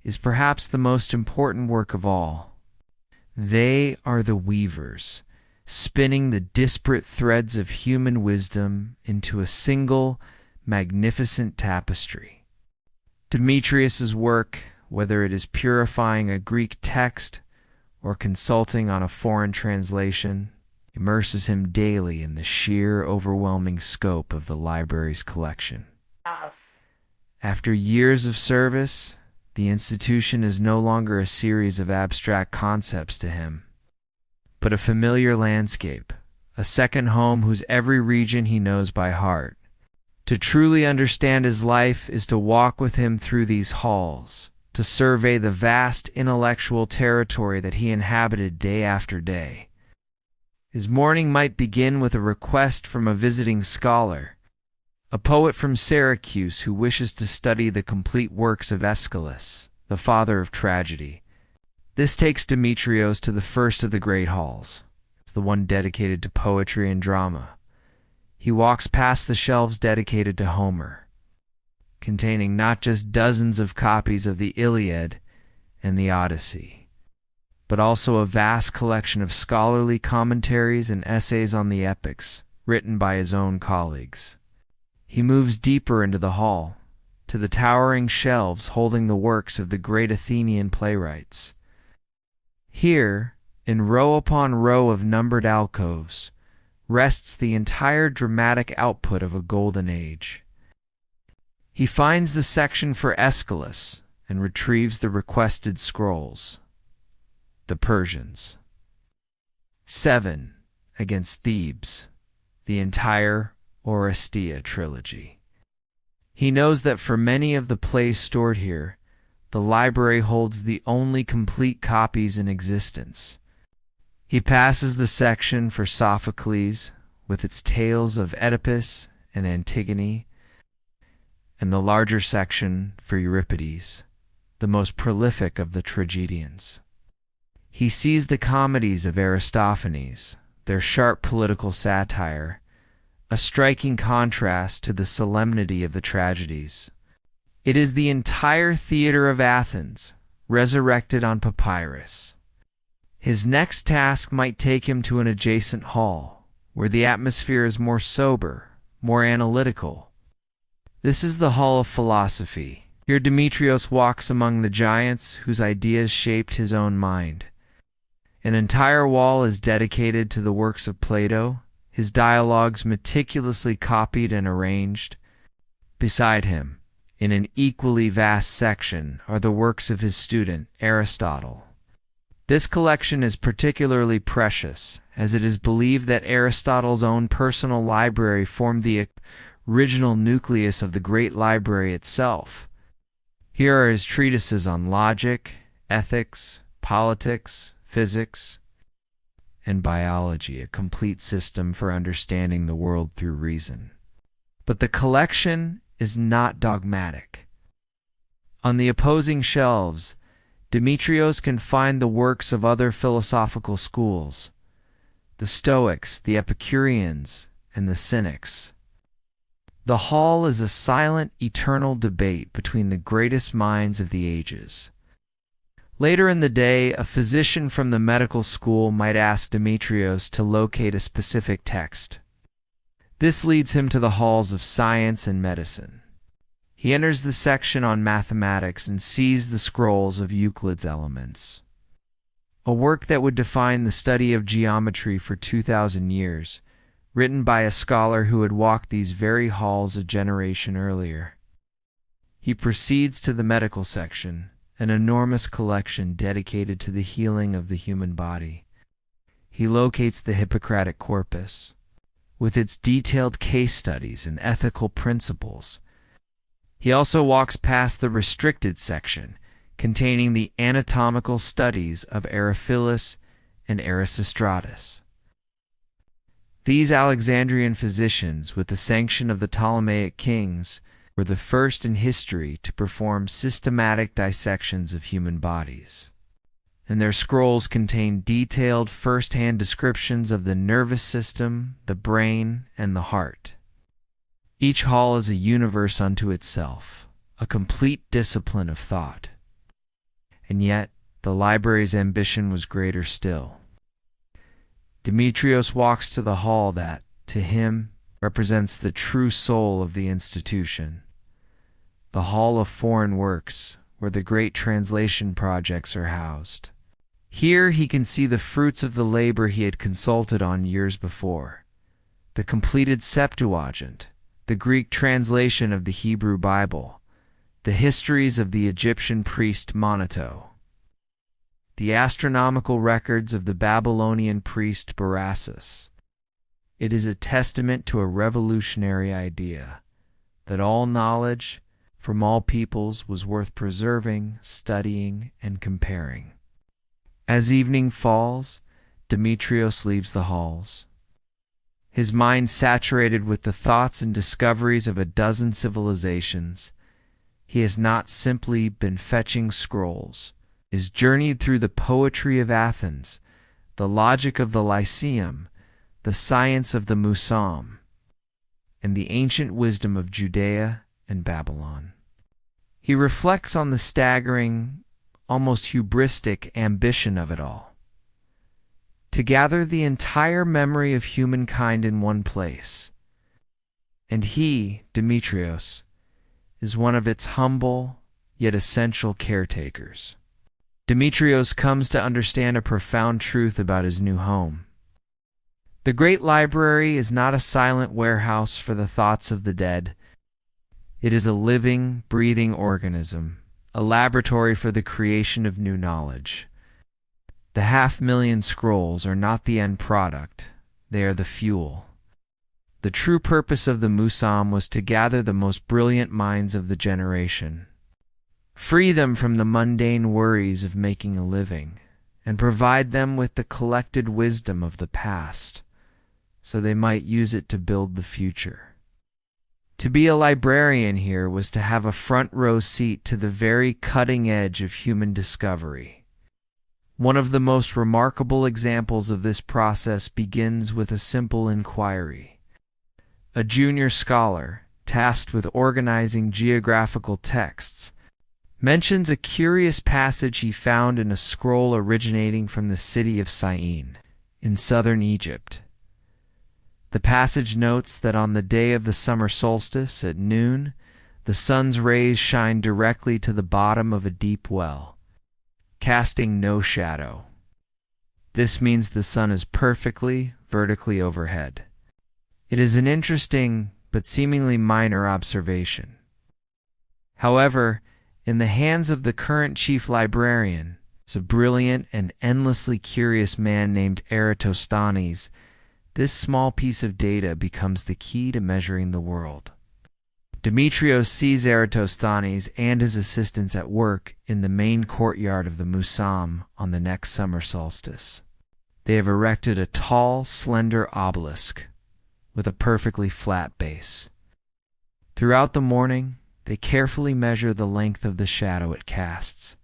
is perhaps the most important work of all. They are the weavers, spinning the disparate threads of human wisdom into a single, magnificent tapestry. Demetrius's work, whether it is purifying a Greek text or consulting on a foreign translation, immerses him daily in the sheer, overwhelming scope of the library's collection. After years of service, The institution is no longer a series of abstract concepts to him, but a familiar landscape, a second home whose every region he knows by heart. To truly understand his life is to walk with him through these halls, to survey the vast intellectual territory that he inhabited day after day. His morning might begin with a request from a visiting scholar, a poet from Syracuse who wishes to study the complete works of Aeschylus, the father of tragedy. This takes Demetrios to the first of the great halls. It's the one dedicated to poetry and drama. He walks past the shelves dedicated to Homer, containing not just dozens of copies of the Iliad and the Odyssey, but also a vast collection of scholarly commentaries and essays on the epics written by his own colleagues. He moves deeper into the hall, to the towering shelves holding the works of the great Athenian playwrights. Here, in row upon row of numbered alcoves, rests the entire dramatic output of a golden age. He finds the section for Aeschylus and retrieves the requested scrolls. The Persians. 7 against Thebes, the entire Oresteia trilogy. He knows that for many of the plays stored here, the library holds the only complete copies in existence. He passes the section for Sophocles, with its tales of Oedipus and Antigone, and the larger section for Euripides, the most prolific of the tragedians. He sees the comedies of Aristophanes, their sharp political satire, a striking contrast to the solemnity of the tragedies. It is the entire theater of Athens, resurrected on papyrus. His next task might take him to an adjacent hall, where the atmosphere is more sober, more analytical. This is the Hall of Philosophy. Here Demetrios walks among the giants whose ideas shaped his own mind. An entire wall is dedicated to the works of Plato, his dialogues meticulously copied and arranged. Beside him, in an equally vast section, are the works of his student, Aristotle. This collection is particularly precious, as it is believed that Aristotle's own personal library formed the original nucleus of the Great Library itself. Here are his treatises on logic, ethics, politics, physics, and biology, a complete system for understanding the world through reason. But the collection is not dogmatic. On the opposing shelves, Demetrios can find the works of other philosophical schools, the Stoics, the Epicureans, and the Cynics. The hall is a silent, eternal debate between the greatest minds of the ages. Later in the day, a physician from the medical school might ask Demetrios to locate a specific text. This leads him to the halls of science and medicine. He enters the section on mathematics and sees the scrolls of Euclid's Elements, a work that would define the study of geometry for 2,000 years, written by a scholar who had walked these very halls a generation earlier. He proceeds to the medical section, an enormous collection dedicated to the healing of the human body. He locates the Hippocratic corpus, with its detailed case studies and ethical principles. He also walks past the restricted section, containing the anatomical studies of Aristophanes and Erasistratus. These Alexandrian physicians, with the sanction of the Ptolemaic kings, were the first in history to perform systematic dissections of human bodies, and their scrolls contain detailed first-hand descriptions of the nervous system, the brain, and the heart. Each hall is a universe unto itself, a complete discipline of thought. And yet, the library's ambition was greater still. Demetrios walks to the hall that, to him, represents the true soul of the institution, the Hall of Foreign Works, where the great translation projects are housed. Here he can see the fruits of the labor he had consulted on years before, the completed Septuagint, the Greek translation of the Hebrew Bible, the histories of the Egyptian priest Monoto, the astronomical records of the Babylonian priest Berassus. It is a testament to a revolutionary idea that all knowledge from all peoples was worth preserving, studying, and comparing. As evening falls, Demetrios leaves the halls, his mind saturated with the thoughts and discoveries of a dozen civilizations. He has not simply been fetching scrolls, is journeyed through the poetry of Athens, the logic of the Lyceum, the science of the Musam, and the ancient wisdom of Judea and Babylon. He reflects on the staggering, almost hubristic ambition of it all, to gather the entire memory of humankind in one place. And he, Demetrios, is one of its humble yet essential caretakers. Demetrios comes to understand a profound truth about his new home. The Great Library is not a silent warehouse for the thoughts of the dead. It is a living, breathing organism, a laboratory for the creation of new knowledge. The 500,000 scrolls are not the end product, they are the fuel. The true purpose of the Musam was to gather the most brilliant minds of the generation, free them from the mundane worries of making a living, and provide them with the collected wisdom of the past, so they might use it to build the future. To be a librarian here was to have a front row seat to the very cutting edge of human discovery. One of the most remarkable examples of this process begins with a simple inquiry. A junior scholar, tasked with organizing geographical texts, mentions a curious passage he found in a scroll originating from the city of Syene, in southern Egypt. The passage notes that on the day of the summer solstice at noon, the sun's rays shine directly to the bottom of a deep well, casting no shadow. This means the sun is perfectly vertically overhead. It is an interesting but seemingly minor observation. However, in the hands of the current chief librarian, a brilliant and endlessly curious man named Eratosthenes, this small piece of data becomes the key to measuring the world. Demetrios sees Eratosthenes and his assistants at work in the main courtyard of the Musam on the next summer solstice. They have erected a tall, slender obelisk with a perfectly flat base. Throughout the morning, they carefully measure the length of the shadow it casts.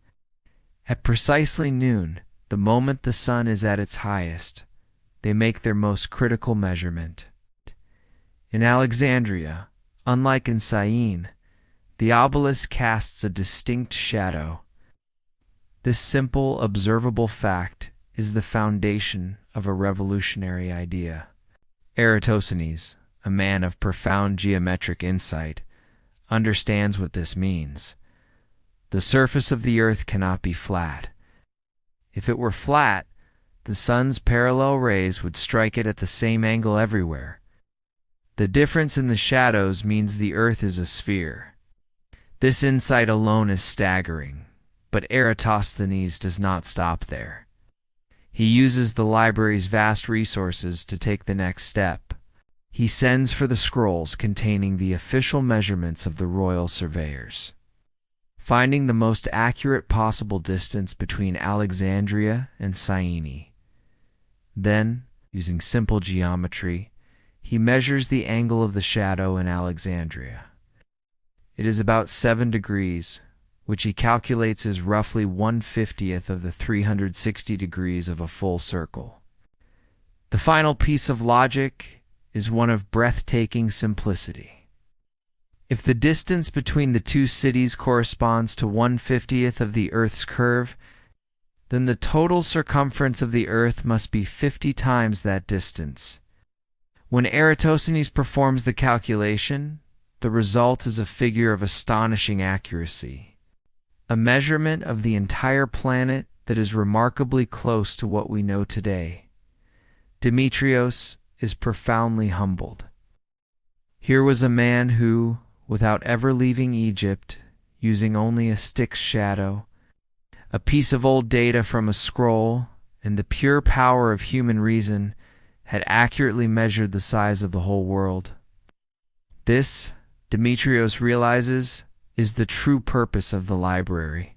At precisely noon, the moment the sun is at its highest, they make their most critical measurement. In Alexandria, unlike in Syene, the obelisk casts a distinct shadow. This simple, observable fact is the foundation of a revolutionary idea. Eratosthenes, a man of profound geometric insight, understands what this means. The surface of the earth cannot be flat. If it were flat, the sun's parallel rays would strike it at the same angle everywhere. The difference in the shadows means the earth is a sphere. This insight alone is staggering, but Eratosthenes does not stop there. He uses the library's vast resources to take the next step. He sends for the scrolls containing the official measurements of the royal surveyors. Finding the most accurate possible distance between Alexandria and Syene. Then, using simple geometry, he measures the angle of the shadow in Alexandria. It is about 7 degrees, which he calculates is roughly 1/50th of the 360 degrees of a full circle. The final piece of logic is one of breathtaking simplicity. If the distance between the two cities corresponds to 1/50th of the Earth's curve, then the total circumference of the Earth must be 50 times that distance. When Eratosthenes performs the calculation, the result is a figure of astonishing accuracy, a measurement of the entire planet that is remarkably close to what we know today. Demetrios is profoundly humbled. Here was a man who, without ever leaving Egypt, using only a stick's shadow, a piece of old data from a scroll, and the pure power of human reason had accurately measured the size of the whole world. This, Demetrios realizes, is the true purpose of the library.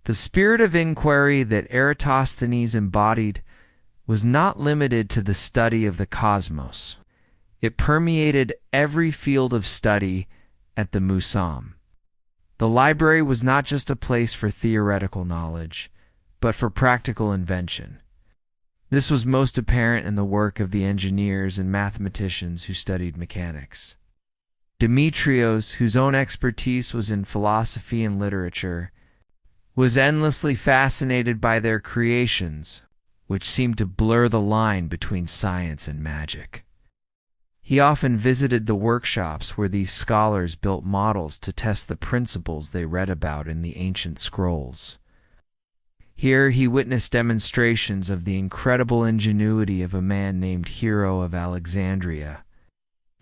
The spirit of inquiry that Eratosthenes embodied was not limited to the study of the cosmos. It permeated every field of study at the Museum. The library was not just a place for theoretical knowledge, but for practical invention. This was most apparent in the work of the engineers and mathematicians who studied mechanics. Demetrios, whose own expertise was in philosophy and literature, was endlessly fascinated by their creations, which seemed to blur the line between science and magic. He often visited the workshops where these scholars built models to test the principles they read about in the ancient scrolls. Here he witnessed demonstrations of the incredible ingenuity of a man named Hero of Alexandria.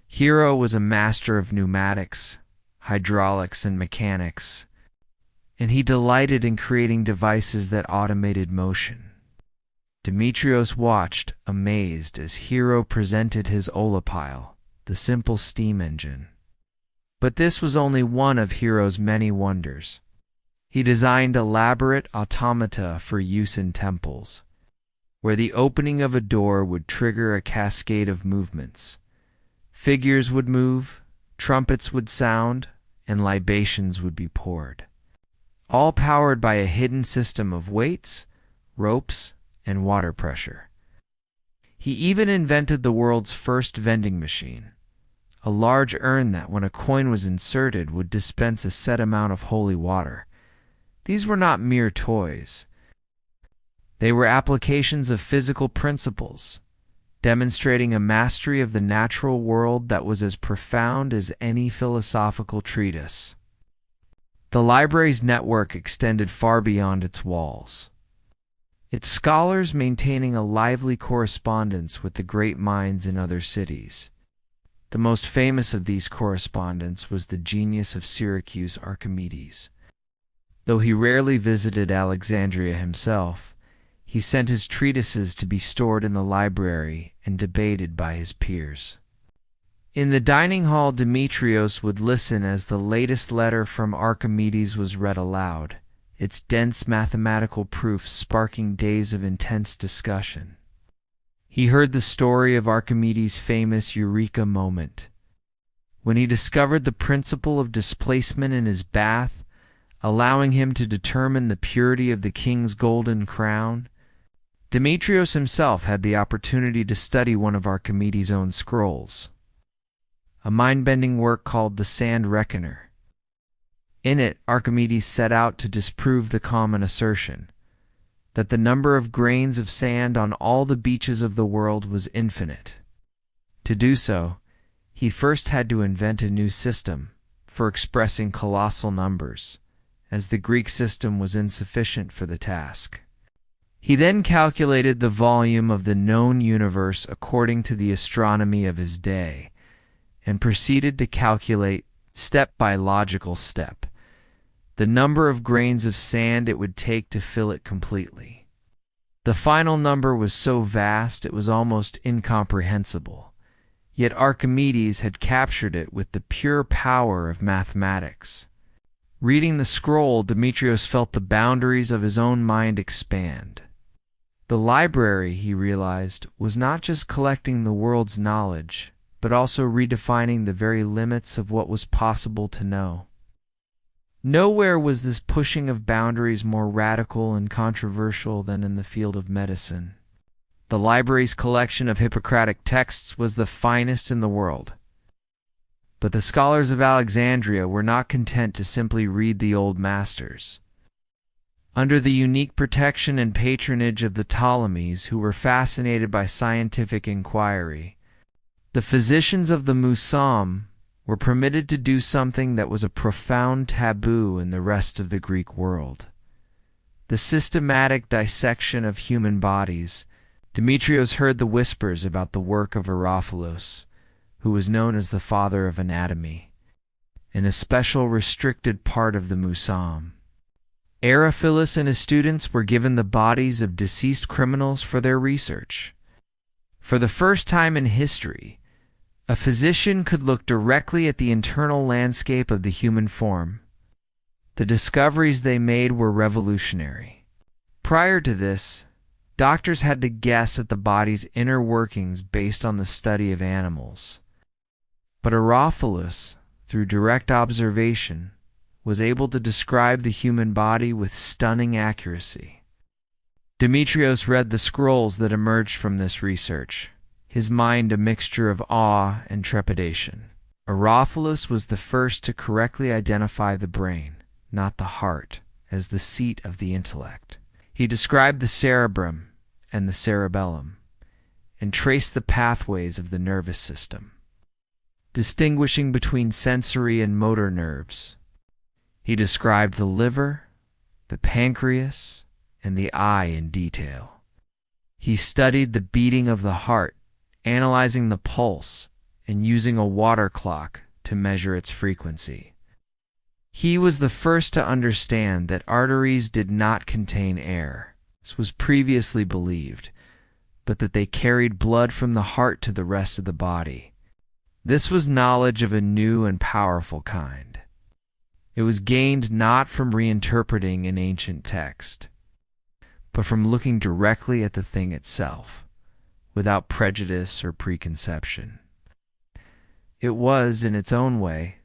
Hero was a master of pneumatics, hydraulics, and mechanics, and he delighted in creating devices that automated motion. Demetrios watched, amazed, as Hero presented his olopile, the simple steam engine. But this was only one of Hero's many wonders. He designed elaborate automata for use in temples, where the opening of a door would trigger a cascade of movements. Figures would move, trumpets would sound, and libations would be poured, all powered by a hidden system of weights, ropes, and water pressure. He even invented the world's first vending machine, a large urn that, when a coin was inserted, would dispense a set amount of holy water. These were not mere toys. They were applications of physical principles, demonstrating a mastery of the natural world that was as profound as any philosophical treatise. The library's network extended far beyond its walls, its scholars maintaining a lively correspondence with the great minds in other cities. The most famous of these correspondents was the genius of Syracuse, Archimedes. Though he rarely visited Alexandria himself, he sent his treatises to be stored in the library and debated by his peers. In the dining hall, Demetrios would listen as the latest letter from Archimedes was read aloud, its dense mathematical proofs sparking days of intense discussion. He heard the story of Archimedes' famous Eureka moment, when he discovered the principle of displacement in his bath, allowing him to determine the purity of the king's golden crown. Demetrios himself had the opportunity to study one of Archimedes' own scrolls, a mind-bending work called the Sand Reckoner. In it, Archimedes set out to disprove the common assertion that the number of grains of sand on all the beaches of the world was infinite. To do so, he first had to invent a new system for expressing colossal numbers, as the Greek system was insufficient for the task. He then calculated the volume of the known universe according to the astronomy of his day, and proceeded to calculate, step by logical step, the number of grains of sand it would take to fill it completely. The final number was so vast it was almost incomprehensible, yet Archimedes had captured it with the pure power of mathematics. Reading the scroll, Demetrios felt the boundaries of his own mind expand. The library, he realized, was not just collecting the world's knowledge, but also redefining the very limits of what was possible to know. Nowhere was this pushing of boundaries more radical and controversial than in the field of medicine. The library's collection of Hippocratic texts was the finest in the world. But the scholars of Alexandria were not content to simply read the old masters. Under the unique protection and patronage of the Ptolemies, who were fascinated by scientific inquiry, the physicians of the Museum were permitted to do something that was a profound taboo in the rest of the Greek world: the systematic dissection of human bodies. Demetrios heard the whispers about the work of Herophilos, who was known as the father of anatomy, in a special restricted part of the museum. Herophilus and his students were given the bodies of deceased criminals for their research. For the first time in history, a physician could look directly at the internal landscape of the human form. The discoveries they made were revolutionary. Prior to this, doctors had to guess at the body's inner workings based on the study of animals. But Herophilus, through direct observation, was able to describe the human body with stunning accuracy. Demetrios read the scrolls that emerged from this research, his mind a mixture of awe and trepidation. Herophilus was the first to correctly identify the brain, not the heart, as the seat of the intellect. He described the cerebrum and the cerebellum, and traced the pathways of the nervous system, distinguishing between sensory and motor nerves. He described the liver, the pancreas, and the eye in detail. He studied the beating of the heart, analyzing the pulse and using a water clock to measure its frequency. He was the first to understand that arteries did not contain air, as was previously believed, but that they carried blood from the heart to the rest of the body. This was knowledge of a new and powerful kind. It was gained not from reinterpreting an ancient text, but from looking directly at the thing itself, without prejudice or preconception. It was, in its own way,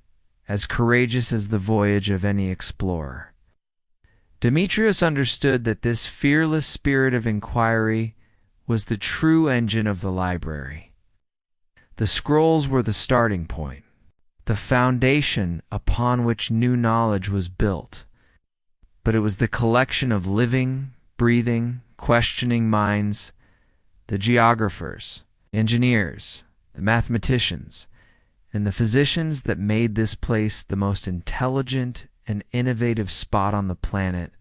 as courageous as the voyage of any explorer. Demetrios understood that this fearless spirit of inquiry was the true engine of the library. The scrolls were the starting point, the foundation upon which new knowledge was built, but it was the collection of living, breathing, questioning minds, the geographers, engineers, the mathematicians, and the physicians that made this place the most intelligent and innovative spot on the planet.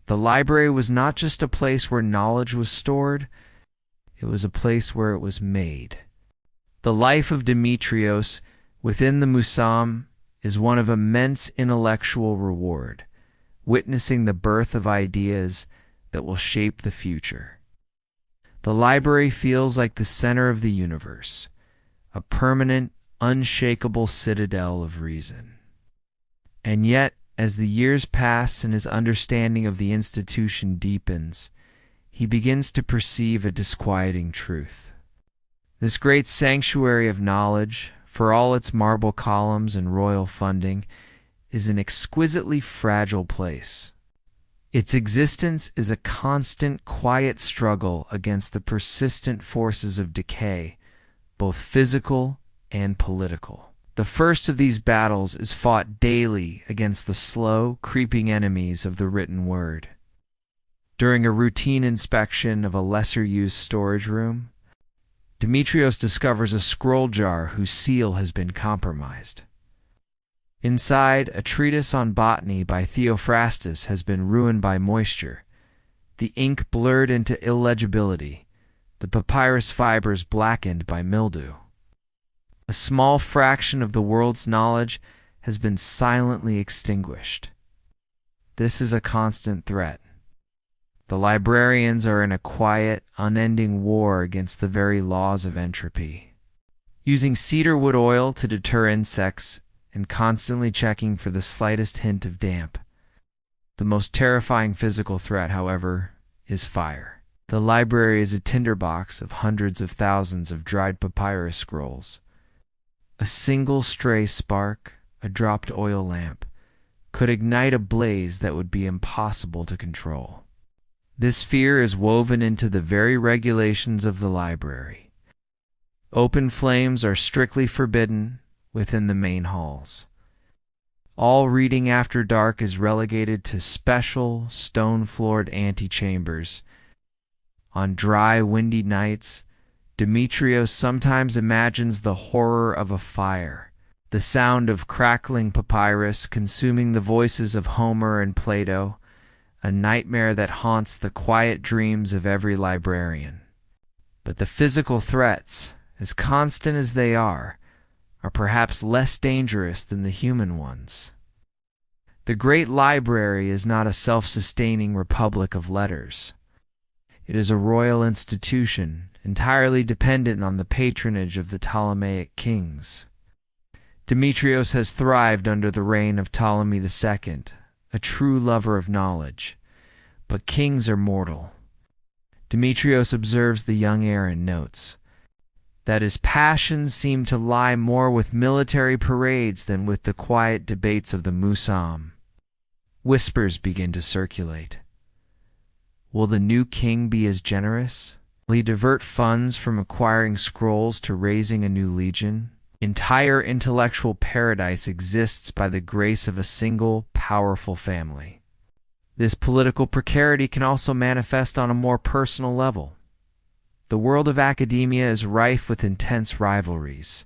The library was not just a place where knowledge was stored, it was a place where it was made. The life of Demetrios within the museum is one of immense intellectual reward, witnessing the birth of ideas that will shape the future. The library feels like the center of the universe, a permanent, unshakable citadel of reason. And yet, as the years pass and his understanding of the institution deepens, he begins to perceive a disquieting truth. This great sanctuary of knowledge, for all its marble columns and royal funding, is an exquisitely fragile place. Its existence is a constant, quiet struggle against the persistent forces of decay, both physical and political. The first of these battles is fought daily against the slow, creeping enemies of the written word. During a routine inspection of a lesser-used storage room, Demetrios discovers a scroll jar whose seal has been compromised. Inside, a treatise on botany by Theophrastus has been ruined by moisture, the ink blurred into illegibility, the papyrus fibers blackened by mildew. A small fraction of the world's knowledge has been silently extinguished. This is a constant threat. The librarians are in a quiet, unending war against the very laws of entropy. Using cedarwood oil to deter insects and constantly checking for the slightest hint of damp. The most terrifying physical threat, however, is fire. The library is a tinderbox of hundreds of thousands of dried papyrus scrolls. A single stray spark, a dropped oil lamp, could ignite a blaze that would be impossible to control. This fear is woven into the very regulations of the library. Open flames are strictly forbidden within the main halls. All reading after dark is relegated to special, stone-floored antechambers. On dry, windy nights, Demetrios sometimes imagines the horror of a fire, the sound of crackling papyrus consuming the voices of Homer and Plato, a nightmare that haunts the quiet dreams of every librarian. But the physical threats, as constant as they are are perhaps less dangerous than the human ones. The Great Library is not a self-sustaining republic of letters. It is a royal institution, entirely dependent on the patronage of the Ptolemaic kings. Demetrios has thrived under the reign of Ptolemy II, a true lover of knowledge. But kings are mortal. Demetrios observes the young heir and notes that his passions seem to lie more with military parades than with the quiet debates of the Musam. Whispers begin to circulate. Will the new king be as generous? Will he divert funds from acquiring scrolls to raising a new legion? Entire intellectual paradise exists by the grace of a single, powerful family. This political precarity can also manifest on a more personal level. The world of academia is rife with intense rivalries.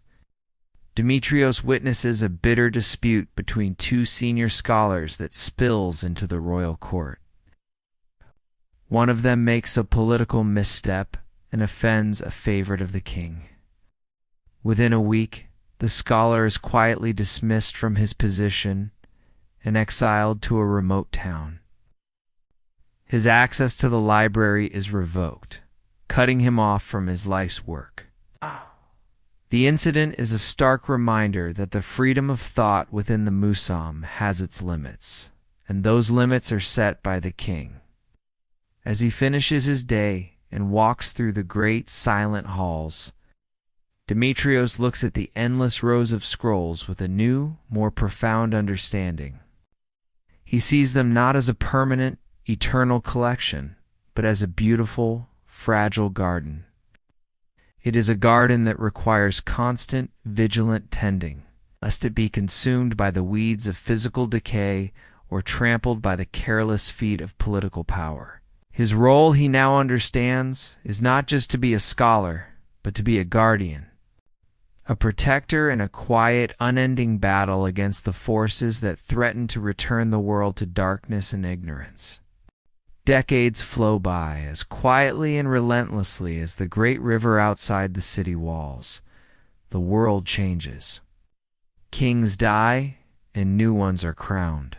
Demetrios witnesses a bitter dispute between two senior scholars that spills into the royal court. One of them makes a political misstep and offends a favorite of the king. Within a week, the scholar is quietly dismissed from his position and exiled to a remote town. His access to the library is revoked, cutting him off from his life's work. The incident is a stark reminder that the freedom of thought within the Musam has its limits, and those limits are set by the king. As he finishes his day and walks through the great silent halls, Demetrios looks at the endless rows of scrolls with a new, more profound understanding. He sees them not as a permanent, eternal collection, but as a beautiful, fragile garden. It is a garden that requires constant, vigilant tending, lest it be consumed by the weeds of physical decay or trampled by the careless feet of political power. His role, he now understands, is not just to be a scholar, but to be a guardian, a protector in a quiet, unending battle against the forces that threaten to return the world to darkness and ignorance. Decades flow by as quietly and relentlessly as the great river outside the city walls. The world changes. Kings die, and new ones are crowned.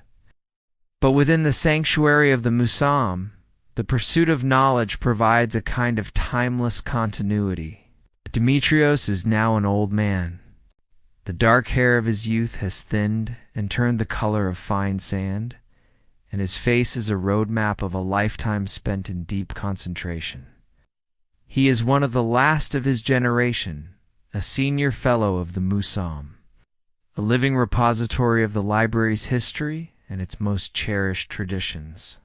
But within the sanctuary of the Musam, the pursuit of knowledge provides a kind of timeless continuity. Demetrios is now an old man. The dark hair of his youth has thinned and turned the color of fine sand, and his face is a roadmap of a lifetime spent in deep concentration. He is one of the last of his generation, a senior fellow of the Musam, a living repository of the library's history and its most cherished traditions.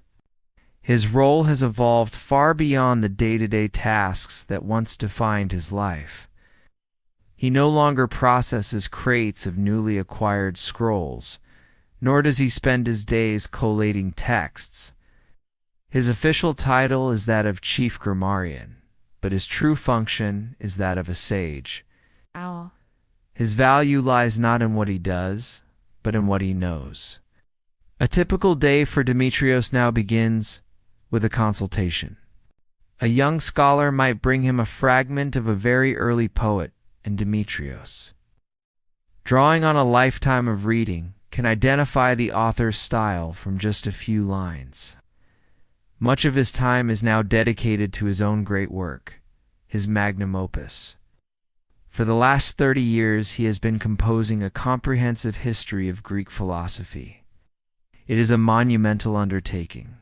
His role has evolved far beyond the day-to-day tasks that once defined his life. He no longer processes crates of newly acquired scrolls, nor does he spend his days collating texts. His official title is that of Chief Grammarian, but his true function is that of a sage. Ow. His value lies not in what he does, but in what he knows. A typical day for Demetrios now begins with a consultation. A young scholar might bring him a fragment of a very early poet, and Demetrios, drawing on a lifetime of reading, can identify the author's style from just a few lines. Much of his time is now dedicated to his own great work, his magnum opus. For the last 30 years, he has been composing a comprehensive history of Greek philosophy. It is a monumental undertaking,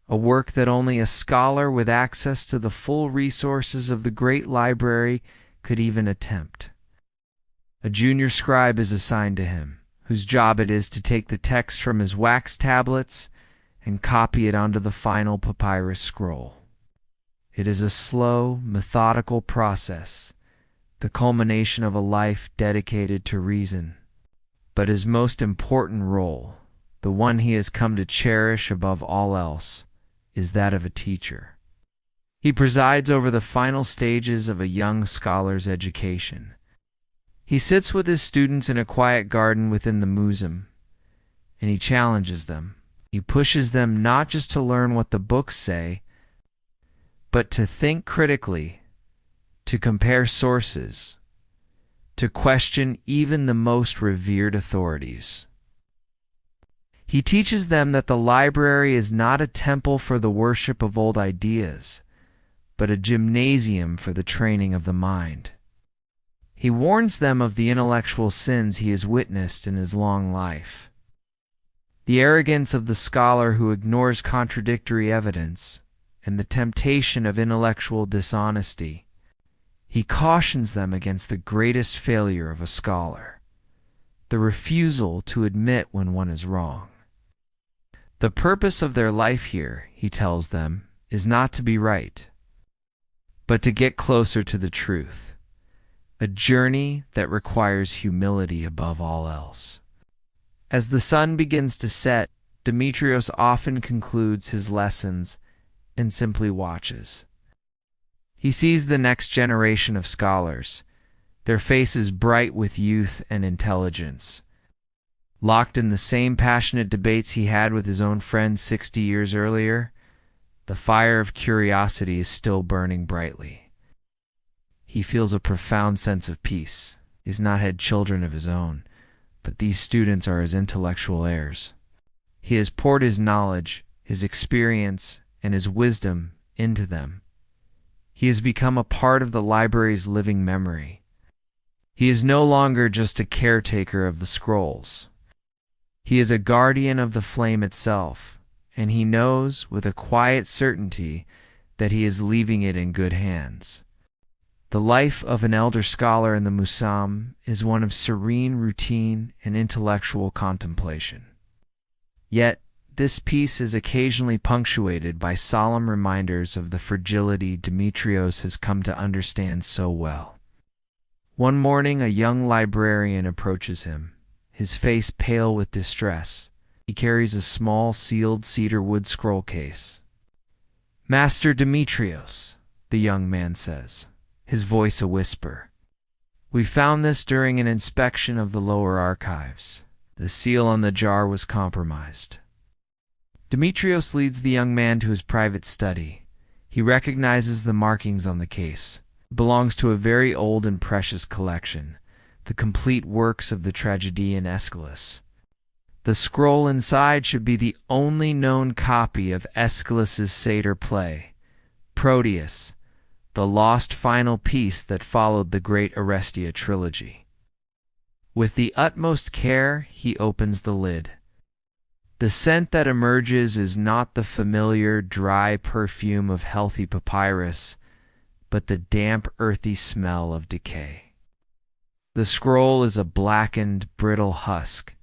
a work that only a scholar with access to the full resources of the Great Library could even attempt. A junior scribe is assigned to him, whose job it is to take the text from his wax tablets and copy it onto the final papyrus scroll. It is a slow, methodical process, the culmination of a life dedicated to reason. But his most important role, the one he has come to cherish above all else, is that of a teacher. He presides over the final stages of a young scholar's education. He sits with his students in a quiet garden within the Musam, and he challenges them. He pushes them not just to learn what the books say, but to think critically, to compare sources, to question even the most revered authorities. He teaches them that the library is not a temple for the worship of old ideas, but a gymnasium for the training of the mind. He warns them of the intellectual sins he has witnessed in his long life. The arrogance of the scholar who ignores contradictory evidence and the temptation of intellectual dishonesty. He cautions them against the greatest failure of a scholar, the refusal to admit when one is wrong. The purpose of their life here, he tells them, is not to be right, but to get closer to the truth, a journey that requires humility above all else. As the sun begins to set, Demetrios often concludes his lessons and simply watches. He sees the next generation of scholars, their faces bright with youth and intelligence. Locked in the same passionate debates he had with his own friends 60 years earlier, the fire of curiosity is still burning brightly. He feels a profound sense of peace. He has not had children of his own, but these students are his intellectual heirs. He has poured his knowledge, his experience, and his wisdom into them. He has become a part of the library's living memory. He is no longer just a caretaker of the scrolls. He is a guardian of the flame itself, and he knows with a quiet certainty that he is leaving it in good hands. The life of an elder scholar in the Musam is one of serene routine and intellectual contemplation. Yet, this peace is occasionally punctuated by solemn reminders of the fragility Demetrios has come to understand so well. One morning, a young librarian approaches him, his face pale with distress. He carries a small sealed cedar wood scroll case. "Master Demetrios," the young man says, his voice a whisper. "We found this during an inspection of the lower archives. The seal on the jar was compromised." Demetrios leads the young man to his private study. He recognizes the markings on the case. It belongs to a very old and precious collection, the complete works of the tragedian Aeschylus. The scroll inside should be the only known copy of Aeschylus's satyr play, Proteus, the lost final piece that followed the great Orestia trilogy. With the utmost care, he opens the lid. The scent that emerges is not the familiar, dry perfume of healthy papyrus, but the damp, earthy smell of decay. The scroll is a blackened, brittle husk.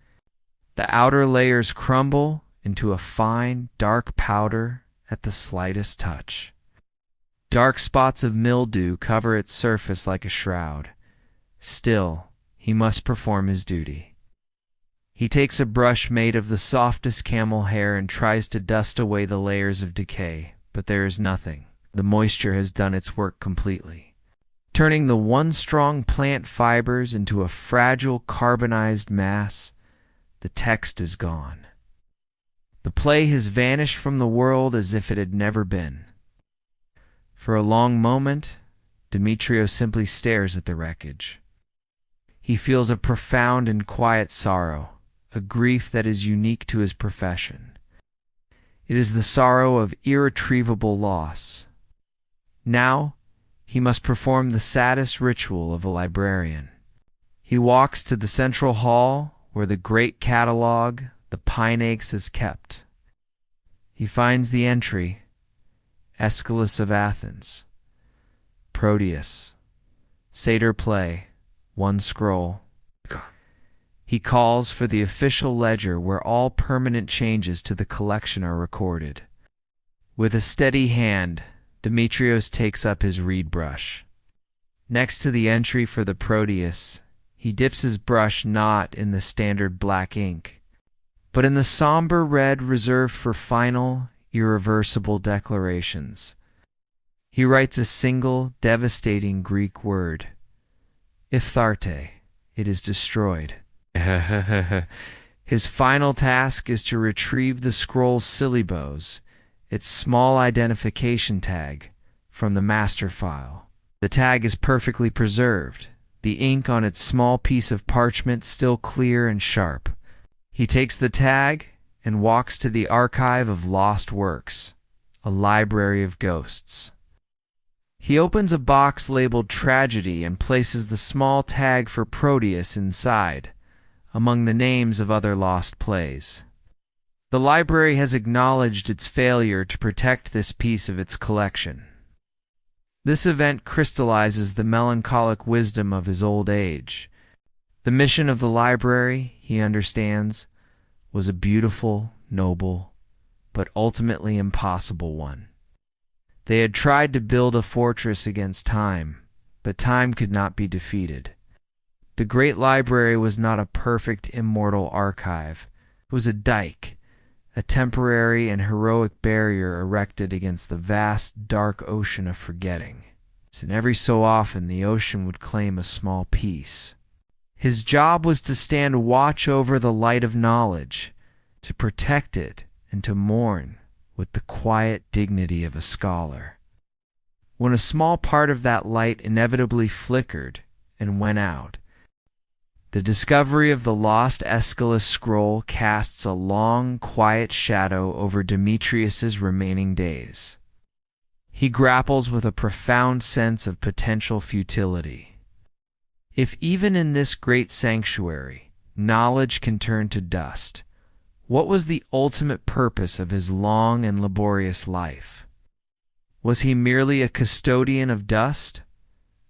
The outer layers crumble into a fine, dark powder at the slightest touch. Dark spots of mildew cover its surface like a shroud. Still, he must perform his duty. He takes a brush made of the softest camel hair and tries to dust away the layers of decay, but there is nothing. The moisture has done its work completely, turning the once strong plant fibers into a fragile carbonized mass. The text is gone. The play has vanished from the world as if it had never been. For a long moment, Demetrios simply stares at the wreckage. He feels a profound and quiet sorrow, a grief that is unique to his profession. It is the sorrow of irretrievable loss. Now, he must perform the saddest ritual of a librarian. He walks to the central hall where the great catalogue, the Pinax, is kept. He finds the entry, Aeschylus of Athens, Proteus, satyr play, one scroll. He calls for the official ledger where all permanent changes to the collection are recorded. With a steady hand, Demetrios takes up his reed brush. Next to the entry for the Proteus, he dips his brush not in the standard black ink, but in the somber red reserved for final, irreversible declarations. He writes a single, devastating Greek word. Iphtarte, it is destroyed. His final task is to retrieve the scroll's syllabos, its small identification tag, from the master file. The tag is perfectly preserved, the ink on its small piece of parchment still clear and sharp. He takes the tag and walks to the archive of lost works, a library of ghosts. He opens a box labeled Tragedy and places the small tag for Proteus inside, among the names of other lost plays. The library has acknowledged its failure to protect this piece of its collection. This event crystallizes the melancholic wisdom of his old age. The mission of the library, he understands, was a beautiful, noble, but ultimately impossible one. They had tried to build a fortress against time, but time could not be defeated. The Great Library was not a perfect, immortal archive. It was a dike, a temporary and heroic barrier erected against the vast, dark ocean of forgetting. And every so often the ocean would claim a small piece. His job was to stand watch over the light of knowledge, to protect it and to mourn with the quiet dignity of a scholar. When a small part of that light inevitably flickered and went out, the discovery of the lost Aeschylus scroll casts a long, quiet shadow over Demetrius's remaining days. He grapples with a profound sense of potential futility. If even in this great sanctuary, knowledge can turn to dust, what was the ultimate purpose of his long and laborious life? Was he merely a custodian of dust?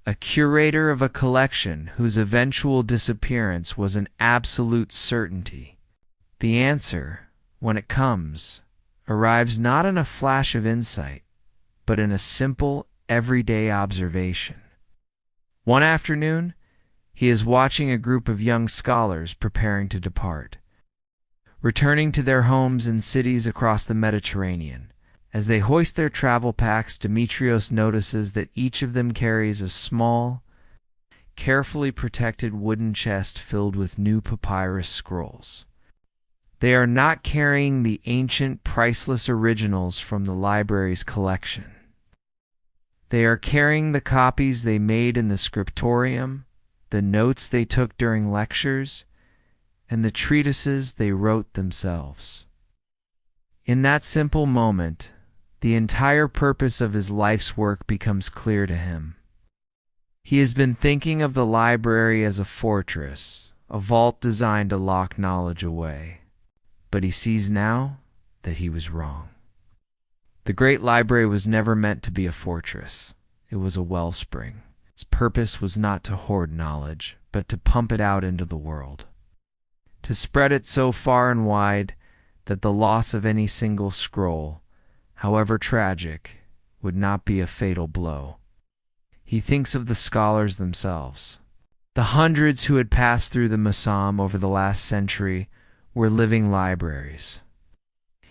A curator of a collection whose eventual disappearance was an absolute certainty? The answer, when it comes, arrives not in a flash of insight, but in a simple, everyday observation. One afternoon, he is watching a group of young scholars preparing to depart. Returning to their homes in cities across the Mediterranean, as they hoist their travel packs, Demetrios notices that each of them carries a small, carefully protected wooden chest filled with new papyrus scrolls. They are not carrying the ancient, priceless originals from the library's collection. They are carrying the copies they made in the scriptorium, the notes they took during lectures, and the treatises they wrote themselves. In that simple moment, the entire purpose of his life's work becomes clear to him. He has been thinking of the library as a fortress, a vault designed to lock knowledge away. But he sees now that he was wrong. The Great Library was never meant to be a fortress. It was a wellspring. Its purpose was not to hoard knowledge, but to pump it out into the world. To spread it so far and wide that the loss of any single scroll, however tragic, would not be a fatal blow. He thinks of the scholars themselves. The hundreds who had passed through the Masam over the last century were living libraries.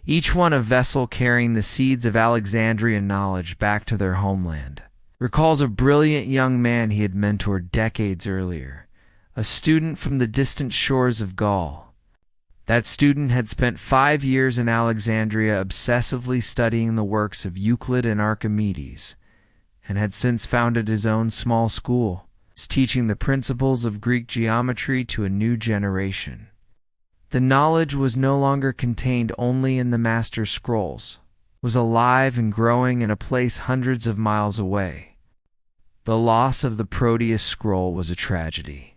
Each one a vessel carrying the seeds of Alexandrian knowledge back to their homeland. Recalls a brilliant young man he had mentored decades earlier, a student from the distant shores of Gaul. That student had spent 5 years in Alexandria obsessively studying the works of Euclid and Archimedes, and had since founded his own small school, teaching the principles of Greek geometry to a new generation. The knowledge was no longer contained only in the master scrolls, was alive and growing in a place hundreds of miles away. The loss of the Proteus scroll was a tragedy.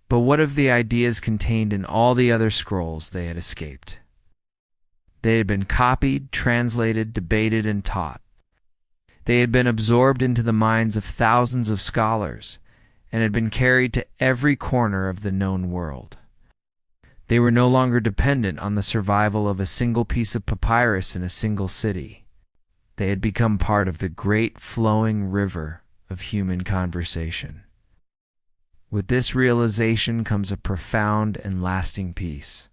But what of the ideas contained in all the other scrolls they had escaped? They had been copied, translated, debated, and taught. They had been absorbed into the minds of thousands of scholars and had been carried to every corner of the known world. They were no longer dependent on the survival of a single piece of papyrus in a single city. They had become part of the great flowing river of human conversation. With this realization comes a profound and lasting peace.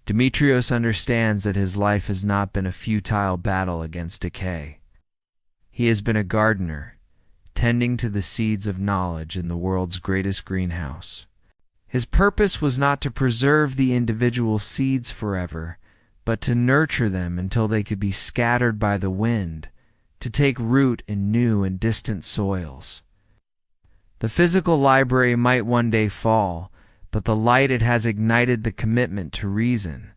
Demetrios understands that his life has not been a futile battle against decay. He has been a gardener, tending to the seeds of knowledge in the world's greatest greenhouse. His purpose was not to preserve the individual seeds forever, but to nurture them until they could be scattered by the wind, to take root in new and distant soils. The physical library might one day fall, but the light it has ignited the commitment to reason.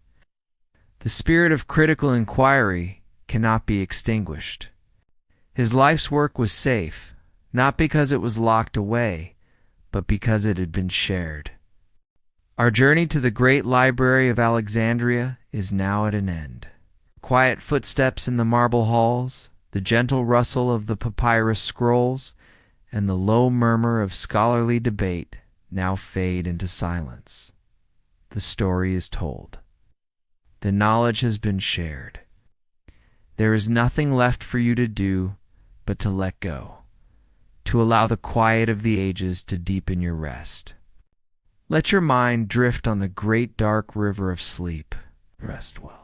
The spirit of critical inquiry cannot be extinguished. His life's work was safe, not because it was locked away, but because it had been shared. Our journey to the Great Library of Alexandria is now at an end. Quiet footsteps in the marble halls, the gentle rustle of the papyrus scrolls, and the low murmur of scholarly debate now fade into silence. The story is told. The knowledge has been shared. There is nothing left for you to do but to let go, to allow the quiet of the ages to deepen your rest. Let your mind drift on the great dark river of sleep. Rest well.